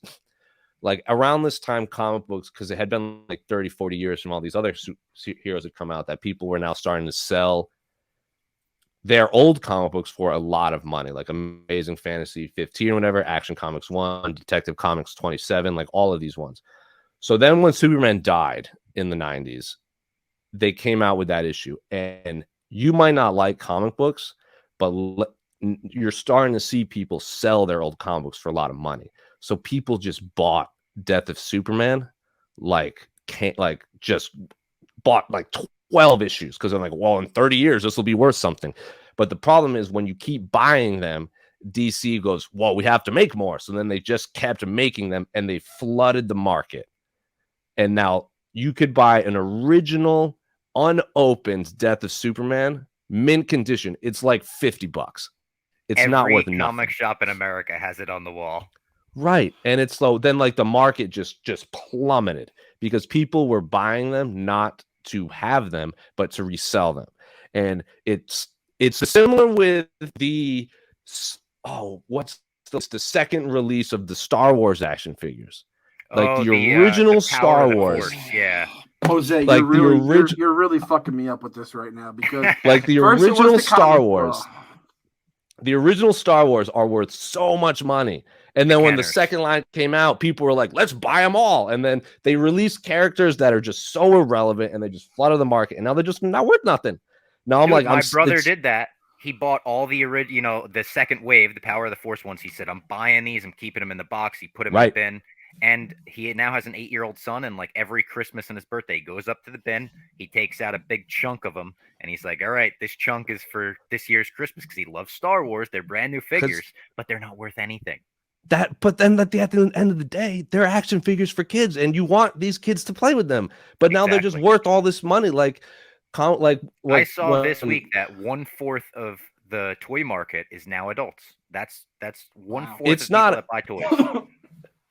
like around this time, comic books, because it had been like 30, 40 years from all these other heroes had come out, that people were now starting to sell their old comic books for a lot of money, like Amazing Fantasy 15 or whatever, Action Comics 1, Detective Comics 27, like all of these ones. So then when Superman died in the 90s, they came out with that issue. And you might not like comic books, but you're starting to see people sell their old comic books for a lot of money. So people just bought Death of Superman, just bought like 12 issues because I'm like, well, in 30 years, this will be worth something. But the problem is when you keep buying them, DC goes, well, we have to make more. So then they just kept making them and they flooded the market. And now you could buy an original, unopened Death of Superman, mint condition. It's like $50. It's not worth nothing. Every comic shop in America has it on the wall. Right. And it's slow. Then like the market just plummeted because people were buying them not to have them, but to resell them. And it's similar with the the second release of the Star Wars action figures. Like the original Star Wars. Yeah. Jose, Like you're really fucking me up with this right now because like the first it was original the Star comic- Wars. oh. The original Star Wars are worth so much money. And then when the Canners. second line came out, people were like, let's buy them all. And then they released characters that are just so irrelevant and they just flooded the market. And now they're just not worth nothing. Now I'm Dude, like, my brother did that. He bought all the original, the second wave, the Power of the Force ones. He said, I'm buying these. I'm keeping them in the box. He put them in the bin. And he now has an 8-year-old son. And like every Christmas and his birthday, he goes up to the bin. He takes out a big chunk of them. And he's like, all right, this chunk is for this year's Christmas because he loves Star Wars. They're brand new figures, but they're not worth anything. But then at the end of the day, they're action figures for kids. And you want these kids to play with them. But now they're just worth all this money. I saw this week that 1/4 of the toy market is now adults. That's 1/4 It's of not people that buy toys.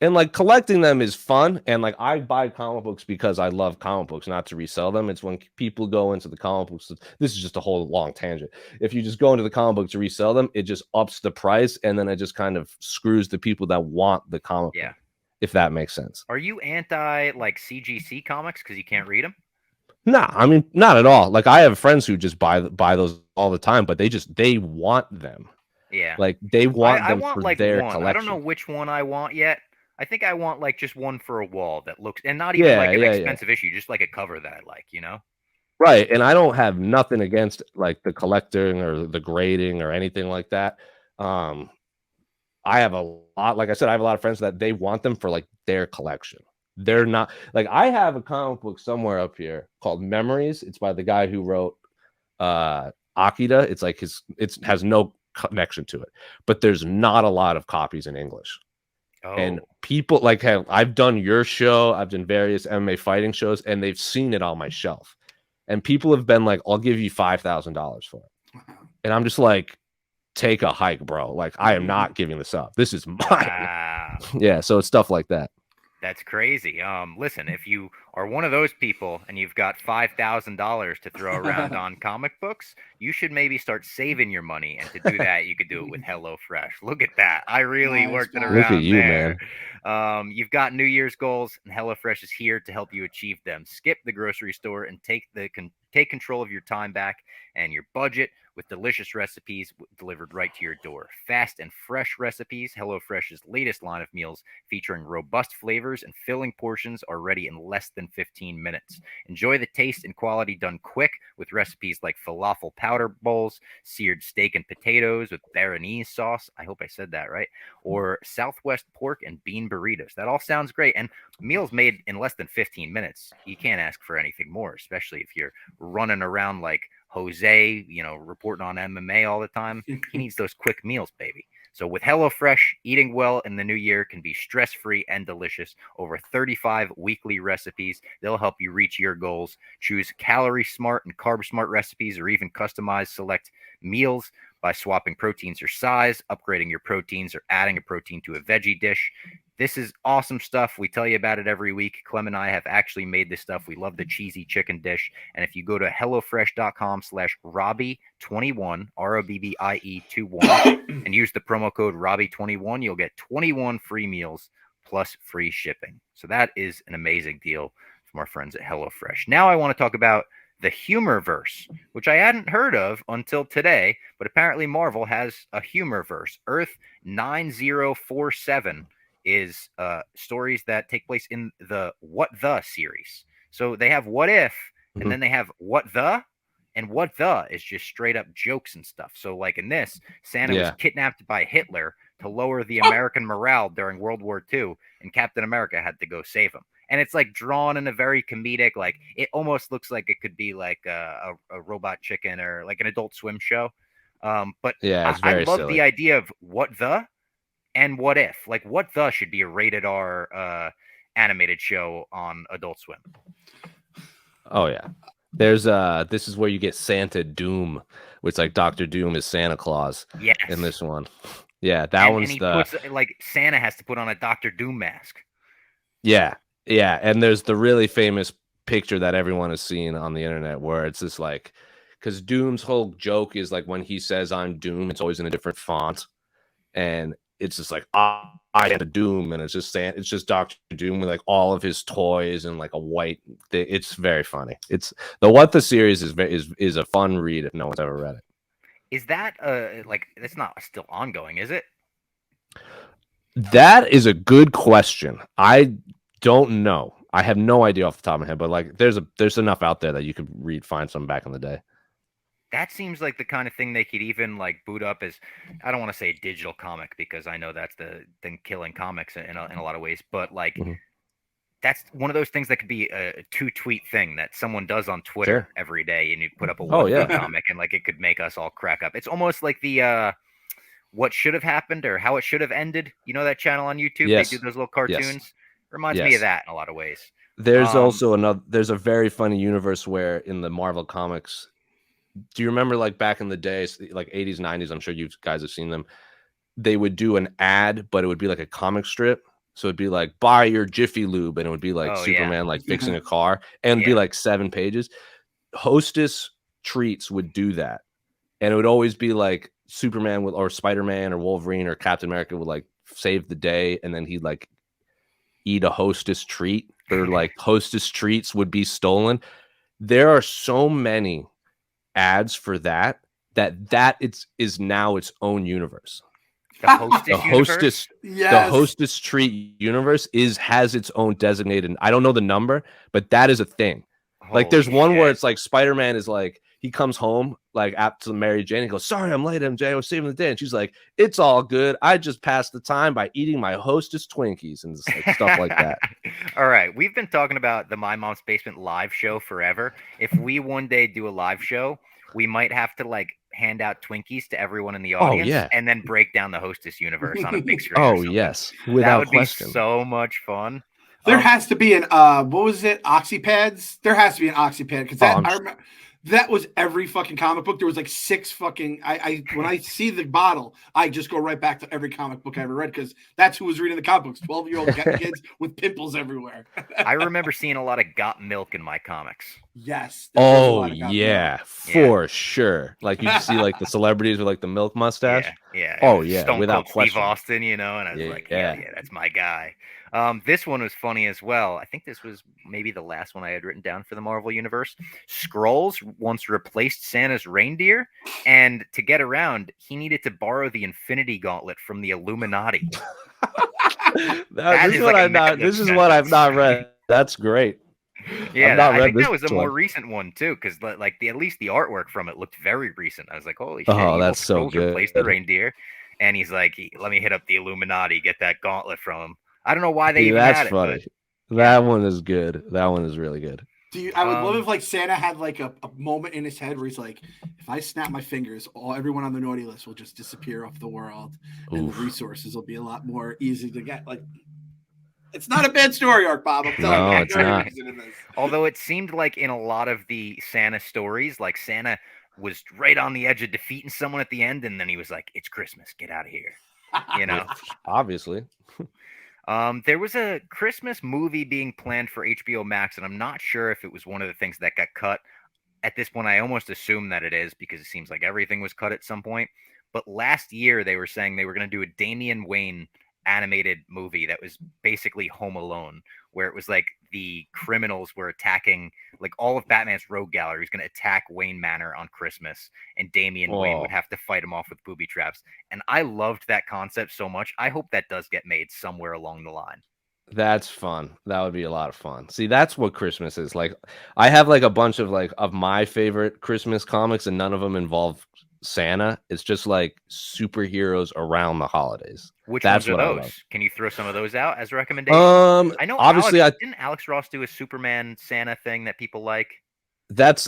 And like collecting them is fun. And like I buy comic books because I love comic books, not to resell them. It's when people go into the comic books. This is just a whole long tangent. If you just go into the comic book to resell them, it just ups the price and then it just kind of screws the people that want the comic book, if that makes sense. Are you anti like CGC comics because you can't read them? Nah, I mean, not at all. Like I have friends who just buy those all the time, but they want them. Yeah. Like they want I them want for like their one. collection. I don't know which one I want yet. I think I want like just one for a wall that looks, and not even like an expensive issue, just like a cover that I like, you know? Right. And I don't have nothing against like the collecting or the grading or anything like that. I have a lot, like I said, I have a lot of friends that they want them for like their collection. They're not like I have a comic book somewhere up here called Memories. It's by the guy who wrote Akira. It's like it has no connection to it, but there's not a lot of copies in English. And people like I've done your show, I've done various MMA fighting shows, and they've seen it on my shelf. And people have been like, I'll give you $5,000 for it. And I'm just like, take a hike, bro. Like, I am not giving this up. This is mine. Wow. Yeah, so it's stuff like that. That's crazy. Listen, if you are one of those people and you've got $5,000 to throw around on comic books, you should maybe start saving your money. And to do that, you could do it with HelloFresh. Look at that. I really worked it around. Look at you, there. man. You've got New Year's goals, and HelloFresh is here to help you achieve them. Skip the grocery store and take control of your time back and your budget with delicious recipes delivered right to your door. Fast and fresh recipes. HelloFresh's latest line of meals featuring robust flavors and filling portions are ready in less than 15 minutes. Enjoy the taste and quality done quick with recipes like falafel powder bowls, seared steak and potatoes with Béarnaise sauce. I hope I said that right. Or Southwest pork and bean burritos. That all sounds great. And meals made in less than 15 minutes. You can't ask for anything more, especially if you're running around like Jose, reporting on MMA all the time. He needs those quick meals, baby. So with HelloFresh, eating well in the new year can be stress-free and delicious. Over 35 weekly recipes. They'll help you reach your goals. Choose calorie-smart and carb-smart recipes or even customize select meals by swapping proteins or size, upgrading your proteins, or adding a protein to a veggie dish. This is awesome stuff. We tell you about it every week. Clem and I have actually made this stuff. We love the cheesy chicken dish. And if you go to HelloFresh.com/Robbie21, ROBBIE21, and use the promo code Robbie21, you'll get 21 free meals plus free shipping. So that is an amazing deal from our friends at HelloFresh. Now I want to talk about the Humorverse, which I hadn't heard of until today, but apparently Marvel has a Humorverse. Earth 9047 is stories that take place in the What the series. So they have What If, and then they have What the, and What the is just straight up jokes and stuff. So like in this, Santa was kidnapped by Hitler to lower the American morale during World War II, and Captain America had to go save him. And it's like drawn in a very comedic, like it almost looks like it could be like a Robot Chicken or like an Adult Swim show. But yeah, I love the idea of What the and What If. Like What the should be a rated R animated show on Adult Swim. Oh yeah. There's this is where you get Santa Doom, which like Dr. Doom is Santa Claus. Yes. In this one. Yeah, that one's puts, like Santa has to put on a Dr. Doom mask. Yeah. Yeah, and there's the really famous picture that everyone has seen on the internet where it's just like, because Doom's whole joke is like when he says I'm Doom, it's always in a different font, and it's just like I am the Doom, and it's just Doctor Doom with like all of his toys and like a white thing. It's very funny. It's the series is a fun read if no one's ever read it. Is that like that's not still ongoing, is it? That is a good question. I don't know. I have no idea off the top of my head, but like there's enough out there that you could find some back in the day. That seems like the kind of thing they could even like boot up as, I don't want to say digital comic because I know that's the thing killing comics in a lot of ways, but like that's one of those things that could be a 2-tweet thing that someone does on Twitter every day, and you put up a comic, and like it could make us all crack up. It's almost like the what should have happened or how it should have ended. You know that channel on YouTube? Yes. They do those little cartoons. Yes. Reminds me of that in a lot of ways. There's also there's a very funny universe where in the Marvel comics, do you remember like back in the days, like 80s, 90s, I'm sure you guys have seen them, they would do an ad, but it would be like a comic strip. So it'd be like, buy your Jiffy Lube, and it would be like Superman like fixing a car, and it'd be like 7 pages. Hostess Treats would do that, and it would always be like Superman or Spider-Man or Wolverine or Captain America would like save the day, and then he'd like eat a Hostess treat, or like Hostess treats would be stolen. There are so many ads for that is now its own universe. The Hostess treat universe has its own designated. I don't know the number, but that is a thing. Like there's one where it's like Spider-Man is like, he comes home like after Mary Jane and goes, sorry, I'm late, MJ. I was saving the day. And she's like, it's all good. I just passed the time by eating my Hostess Twinkies and like stuff like that. All right. We've been talking about the My Mom's Basement live show forever. If we one day do a live show, we might have to like hand out Twinkies to everyone in the audience and then break down the Hostess universe on a big screen. Yes. Without question. Be so much fun. There has to be an what was it? Oxypads? There has to be an Oxypad because I remember that was every fucking comic book. There was like 6 fucking. I when I see the bottle, I just go right back to every comic book I ever read because that's who was reading the comic books. 12-year-old kids with pimples everywhere. I remember seeing a lot of Got Milk in my comics. Yes. For sure. Like you see like the celebrities with like the milk mustache. Yeah. Oh yeah. Stone without Cold question. Steve Austin, you know, and I was like, yeah, that's my guy. This one was funny as well. I think this was maybe the last one I had written down for the Marvel Universe. Skrulls once replaced Santa's reindeer, and to get around, he needed to borrow the Infinity Gauntlet from the Illuminati. This is what I've not read. That's great. Yeah, I think that was a more recent one too, because like at least the artwork from it looked very recent. I was like, holy shit! Oh, that's so good. Replaced the reindeer, and he's like, let me hit up the Illuminati, get that gauntlet from him. I don't know why they even had it. That's funny. That one is good. That one is really good. I would love if like Santa had like a moment in his head where he's like, if I snap my fingers, everyone on the naughty list will just disappear off the world, and the resources will be a lot more easy to get. Like, it's not a bad story arc, Bob. I'm telling you. It's not. Although it seemed like in a lot of the Santa stories, like Santa was right on the edge of defeating someone at the end, and then he was like, "It's Christmas, get out of here," you know. Obviously. There was a Christmas movie being planned for HBO Max, and I'm not sure if it was one of the things that got cut. At this point, I almost assume that it is because it seems like everything was cut at some point. But last year, they were saying they were going to do a Damian Wayne animated movie that was basically Home Alone, where it was like the criminals were attacking, like all of Batman's rogue gallery was going to attack Wayne Manor on Christmas, and Damian Wayne would have to fight him off with booby traps. And I loved that concept so much. I hope that does get made somewhere along the line. That's fun. That would be a lot of fun. See, that's what Christmas is. Like, I have like a bunch of like of my favorite Christmas comics, and none of them involve Santa. It's just like superheroes around the holidays. Which ones are those? Can you throw some of those out as recommendations? I know. Obviously, didn't Alex Ross do a Superman Santa thing that people like?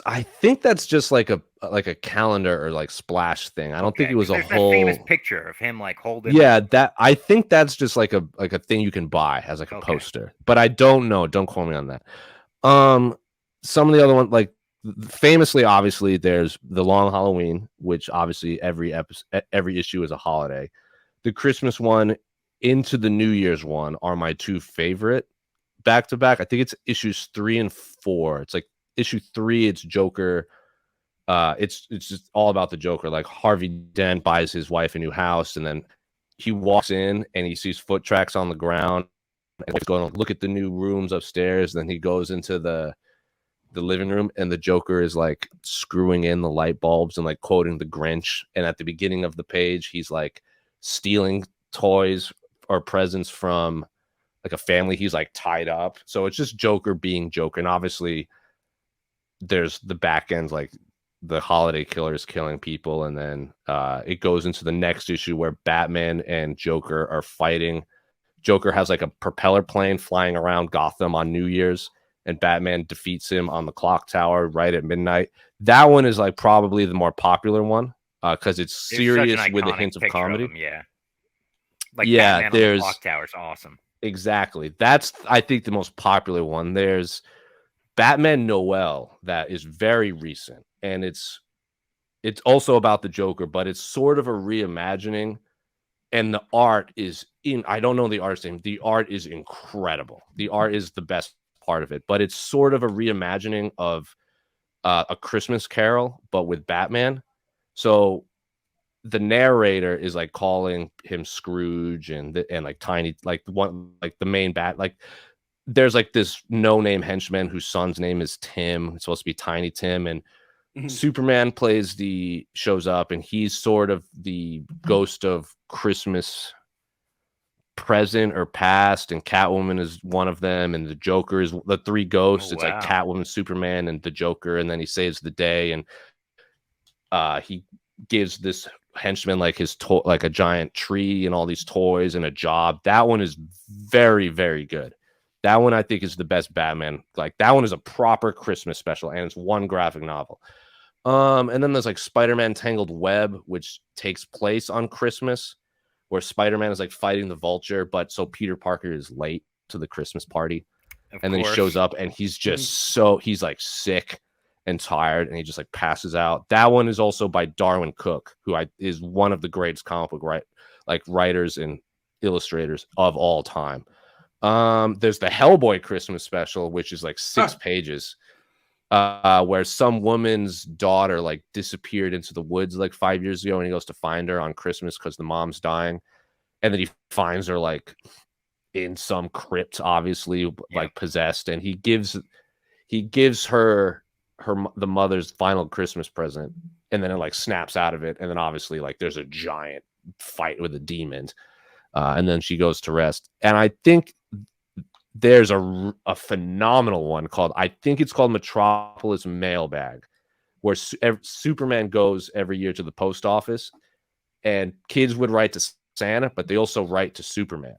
I think that's just like a calendar or like splash thing. I don't think it was a whole famous picture of him like holding. Yeah, that I think that's just like a thing you can buy as like a poster. But I don't know. Don't quote me on that. Some of the other ones, like famously, obviously, there's The Long Halloween, which obviously every issue is a holiday. The Christmas one into the New Year's one are my two favorite back to back. I think it's issues 3 and 4. It's like issue 3, it's Joker. It's just all about the Joker. Like Harvey Dent buys his wife a new house, and then he walks in and he sees foot tracks on the ground, and he's going to look at the new rooms upstairs. Then he goes into the living room, and the Joker is like screwing in the light bulbs and like quoting the Grinch. And at the beginning of the page, he's like stealing toys or presents from like a family he's like tied up. So it's just Joker being Joker. And obviously there's the back end, like the holiday killer is killing people. And then it goes into the next issue where Batman and Joker are fighting. Joker has like a propeller plane flying around Gotham on New Year's, and Batman defeats him on the clock tower right at midnight. That one is like probably the more popular one because it's serious with a hint of comedy. Yeah. Like yeah, Batman on the clock tower is awesome. Exactly. That's, I think, the most popular one. There's Batman Noel that is very recent, and it's also about the Joker, but it's sort of a reimagining, and the art is I don't know the artist's name. The art is incredible. The art is the best part of it, but it's sort of a reimagining of A Christmas Carol, but with Batman. So the narrator is like calling him Scrooge and like Tiny, like one, like the main bat, like there's like this no-name henchman whose son's name is Tim. It's supposed to be Tiny Tim, and Superman shows up, and he's sort of the ghost of Christmas present or past, and Catwoman is one of them, and the Joker is the three ghosts. It's like Catwoman, Superman, and the Joker, and then he saves the day, and he gives this henchman like his like a giant tree and all these toys and a job. That one is very, very good. That one I think is the best Batman. Like that one is a proper Christmas special, and it's one graphic novel. And then there's like Spider-Man Tangled Web, which takes place on Christmas, where Spider-Man is like fighting the Vulture, but so Peter Parker is late to the Christmas party. Then he shows up, and he's just he's like sick and tired, and he just like passes out. That one is also by Darwin Cook, who is one of the greatest comic book writers and illustrators of all time. There's the Hellboy Christmas special, which is like 6 pages, where some woman's daughter like disappeared into the woods like 5 years ago, and he goes to find her on Christmas because the mom's dying, and then he finds her like in some crypt, obviously like possessed, and he gives her the mother's final Christmas present, and then it like snaps out of it, and then obviously like there's a giant fight with a demon, and then she goes to rest. And I think there's a phenomenal one called Metropolis Mailbag, where Superman goes every year to the post office, and kids would write to Santa, but they also write to Superman.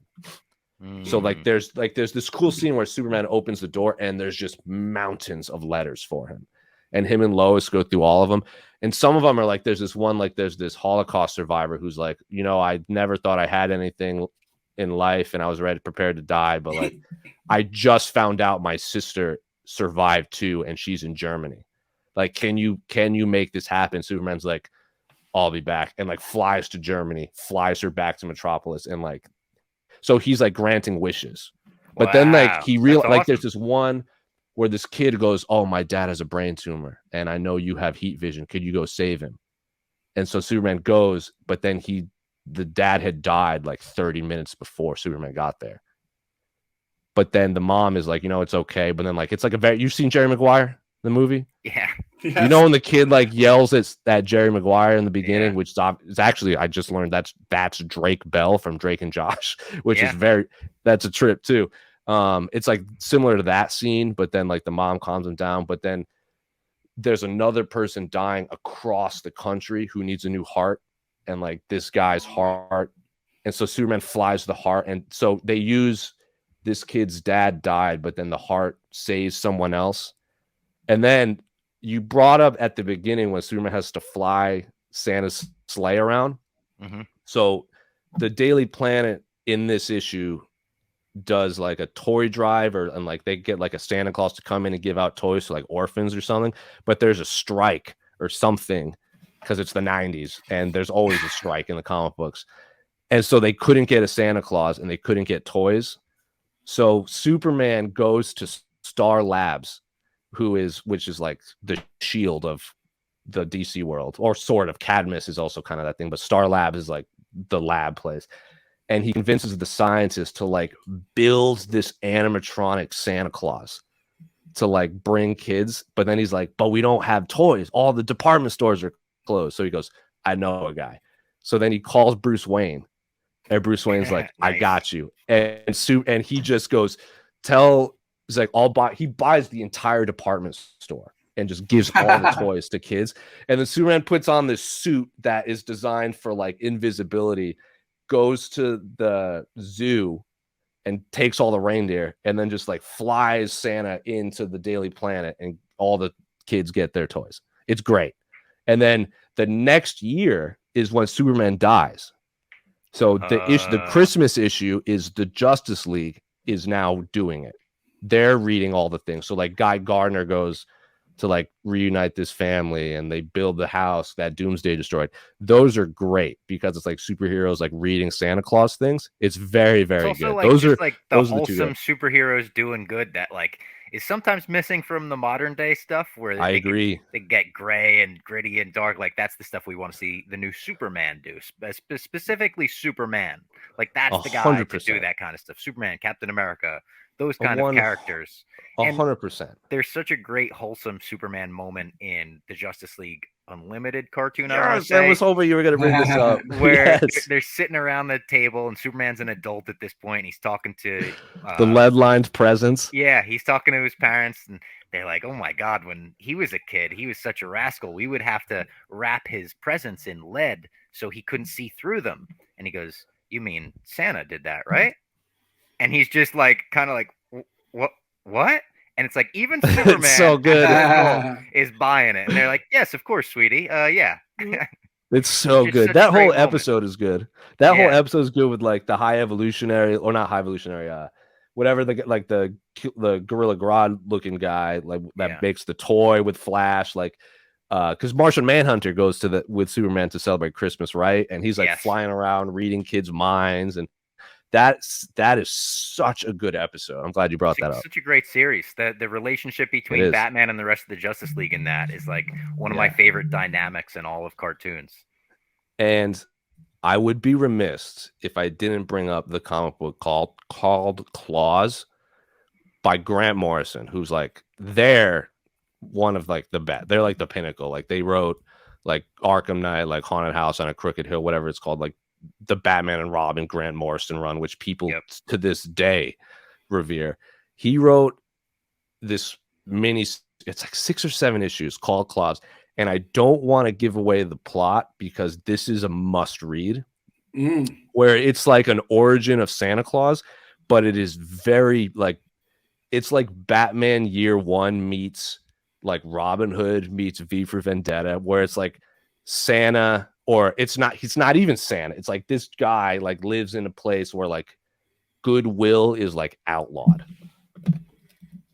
So like there's this cool scene where Superman opens the door, and there's just mountains of letters for him, and him and Lois go through all of them. And some of them are like, there's this Holocaust survivor who's like, I never thought I had anything in life, and I was prepared to die, but like I just found out my sister survived too, and she's in Germany. Like, can you make this happen? Superman's like, I'll be back, and like flies to Germany, flies her back to Metropolis, and like, so he's like granting wishes. But then like he realized, like, there's this one where this kid goes, oh, my dad has a brain tumor, and I know you have heat vision, could you go save him? And so Superman goes, but then the dad had died like 30 minutes before Superman got there. But then the mom is like, it's okay. But then like, it's like you've seen Jerry Maguire, the movie? Yeah. Yes. When the kid like yells at Jerry Maguire in the beginning, which is actually, I just learned that's Drake Bell from Drake and Josh, which is that's a trip too. It's like similar to that scene, but then like the mom calms him down. But then there's another person dying across the country who needs a new heart, and like this guy's heart, and so Superman flies the heart, and so they use this kid's dad died, but then the heart saves someone else. And then you brought up at the beginning when Superman has to fly Santa's sleigh around. So the Daily Planet in this issue does like a toy drive, and like they get like a Santa Claus to come in and give out toys to like orphans or something, but there's a strike or something because it's the 90s, and there's always a strike in the comic books. And so they couldn't get a Santa Claus, and they couldn't get toys. So Superman goes to Star Labs, which is like the shield of the DC world, or sort of. Cadmus is also kind of that thing, but Star Labs is like the lab place. and he convinces the scientists to like build this animatronic Santa Claus to like bring kids. But then he's like, but we don't have toys. All the department stores are closed. So he goes, I know a guy. So then he calls Bruce Wayne, and Bruce Wayne's like, Nice. I got you. And he just goes, he's like, he buys the entire department store and just gives all the toys to kids. And then Superman puts on this suit that is designed for like invisibility, goes to the zoo and takes all the reindeer, and then just like flies Santa into the Daily Planet, and all the kids get their toys. It's great. And then the next year is when Superman dies. So the Christmas issue is the Justice League is now doing it. They're reading all the things. So like Guy Gardner goes to like reunite this family, and they build the house that Doomsday destroyed. Those are great because it's like superheroes like reading Santa Claus things. It's very, very good. Like, those are like the those wholesome superheroes doing good that like is sometimes missing from the modern day stuff where I agree. They get gray and gritty and dark. Like that's the stuff we want to see the new Superman do. Specifically Superman. Like that's the guy 100%. to do that kind of stuff. Superman, Captain America, those kind of characters. 100%. There's such a great wholesome Superman moment in the Justice League Unlimited cartoon. Yes, I was hoping you were going to bring this up. Where they're sitting around the table, and Superman's an adult at this point, and he's talking to the lead-lined presents. Yeah, he's talking to his parents, and they're like, "Oh my God, when he was a kid, he was such a rascal. We would have to wrap his presents in lead so he couldn't see through them." And he goes, "You mean Santa did that, right?" And he's just like, kind of like, "What?" And it's like even Superman so good. is buying it. And they're like, yes, of course, sweetie. Yeah. It's so It's good. That whole episode moment. is good. That whole episode is good with like the high evolutionary, or not high evolutionary, whatever the Gorilla Grodd looking guy like that makes the toy with Flash, like because Martian Manhunter goes with Superman to celebrate Christmas, right? And he's like flying around reading kids' minds, and that is such a good episode. I'm glad you brought that up. Such a great series. The relationship between Batman and the rest of the Justice League in that is like one of my favorite dynamics in all of cartoons. And I would be remiss if I didn't bring up the comic book called Claus by Grant Morrison, who's like they're one of like the best. They're like the pinnacle. Like they wrote like Arkham Knight, like Haunted House on a Crooked Hill, whatever it's called, like the Batman and Robin Grant Morrison run, which people to this day revere. He wrote this it's like 6 or 7 issues called Claus, and I don't want to give away the plot because this is a must read, where it's like an origin of Santa Claus, but it is very like, it's like Batman Year One meets like Robin Hood meets V for Vendetta, where it's like Santa, or he's not even Santa. It's like this guy like lives in a place where like goodwill is like outlawed.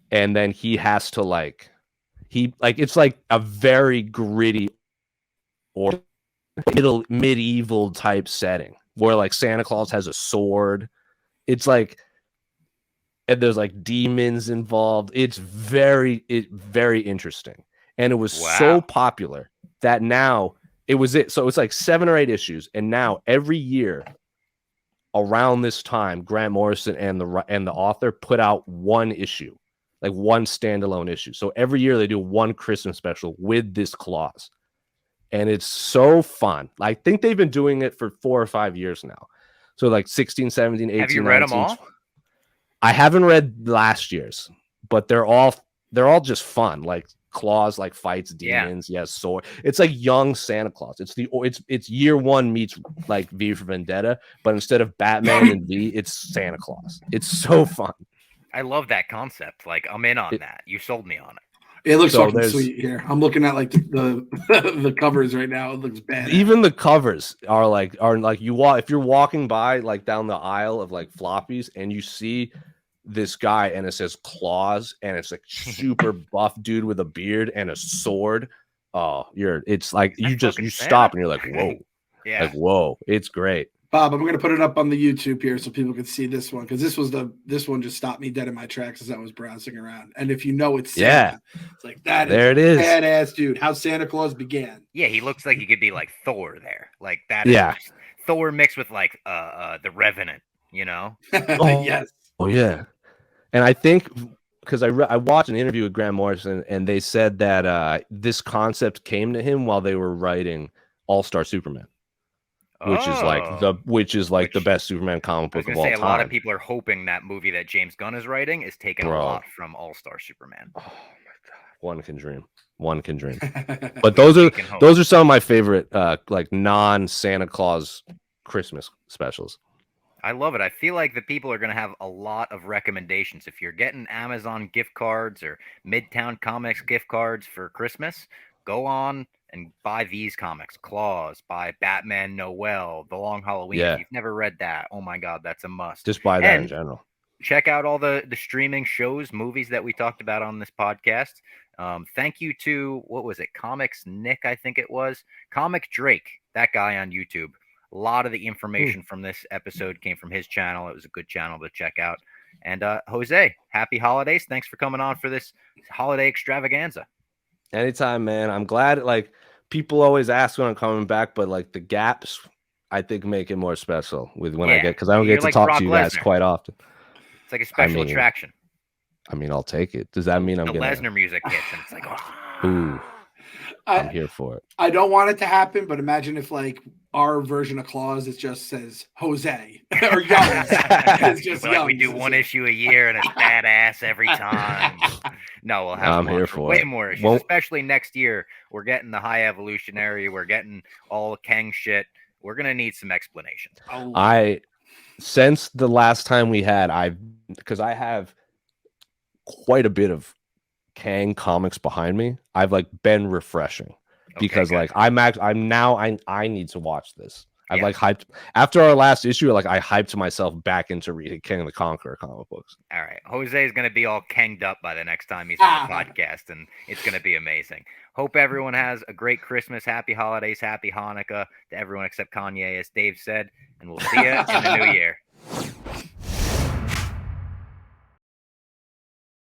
And then he has to it's like a very gritty or medieval type setting where like Santa Claus has a sword. It's like, and there's like demons involved. It's very interesting. And it was so popular that now so it's like 7 or 8 issues, and now every year around this time, Grant Morrison and the author put out one issue, like one standalone issue. So every year they do one Christmas special with this Claus, and it's so fun. I think they've been doing it for 4 or 5 years now. So like 16, 17, 18. Have you read them all? I haven't read last year's, but they're all just fun. Like Claus like fights demons. Yes, sword. It's like young Santa Claus. It's Year One meets like V for Vendetta, but instead of Batman and V, it's Santa Claus. It's so fun. I love that concept. Like I'm in on that. You sold me on it. It looks fucking sweet here. I'm looking at like the the covers right now. It looks bad. Even the covers are like you walk, if you're walking by like down the aisle of like floppies and you see this guy and it says Claus and it's like super buff dude with a beard and a sword. Oh, it's like you stop and you're like, whoa. Like, whoa, it's great. Bob, I'm gonna put it up on the YouTube here so people can see this one, because this one just stopped me dead in my tracks as I was browsing around. And if you know it's Santa, it's like that. There it is, badass dude. How Santa Claus began. Yeah, he looks like he could be like Thor there, like that. Yeah, Thor mixed with like the Revenant, you know? Yes. Oh yeah, and I think because I watched an interview with Grant Morrison, and they said that this concept came to him while they were writing All-Star Superman, which is like Oh. the best Superman comic I was book of gonna all say a lot of time, people are hoping that movie that James Gunn is writing is taking a bro. lot from All-Star Superman. Oh my god, one can dream. One can dream. But But We can hope. those are some of my favorite like non-Santa Claus Christmas specials. I love it. I feel like the people are going to have a lot of recommendations. If you're getting Amazon gift cards or Midtown Comics gift cards for Christmas, go on and buy these comics. Claus, buy Batman Noel, The Long Halloween. Yeah. If you've never read that, oh my God, that's a must. Just buy that in And general. check out all the streaming shows, movies that we talked about on this podcast. Thank you to, what was it, Comics Nick, I think it was, Comic Drake, that guy on YouTube. A lot of the information from this episode came from his channel. It was a good channel to check out. And Jose, happy holidays. Thanks for coming on for this holiday extravaganza. Anytime, man. I'm glad. Like, people always ask when I'm coming back, but like the gaps, I think make it more special with when I get, because I don't You're get to like talk Brock to you guys Lesnar. quite often. It's like a special mean, attraction. I mean, I'll take it. Does that mean I'm The gonna? Lesnar music hits, and it's like, oh. Ooh, I'm here for it. I don't want it to happen, but imagine if like our version of Claus it just says Jose or Youngs. It's just like we Youngs. do one issue a year and it's badass every time. No, we'll have I'm them on here for for way it. more issues, Well- especially next year. We're getting the High Evolutionary. We're getting all Kang shit. We're gonna need some explanations. Oh, Since the last time we had, because I have quite a bit of Kang comics behind me, I've like been refreshing because good. like I need to watch this. I've Yeah. like hyped after our last issue, like I hyped myself back into reading King the Conqueror comic books. All right, Jose is gonna be all kanged up by the next time he's on the podcast, and it's gonna be amazing. Hope everyone has a great Christmas, happy holidays, happy Hanukkah to everyone except Kanye, as Dave said, and we'll see you in the new year.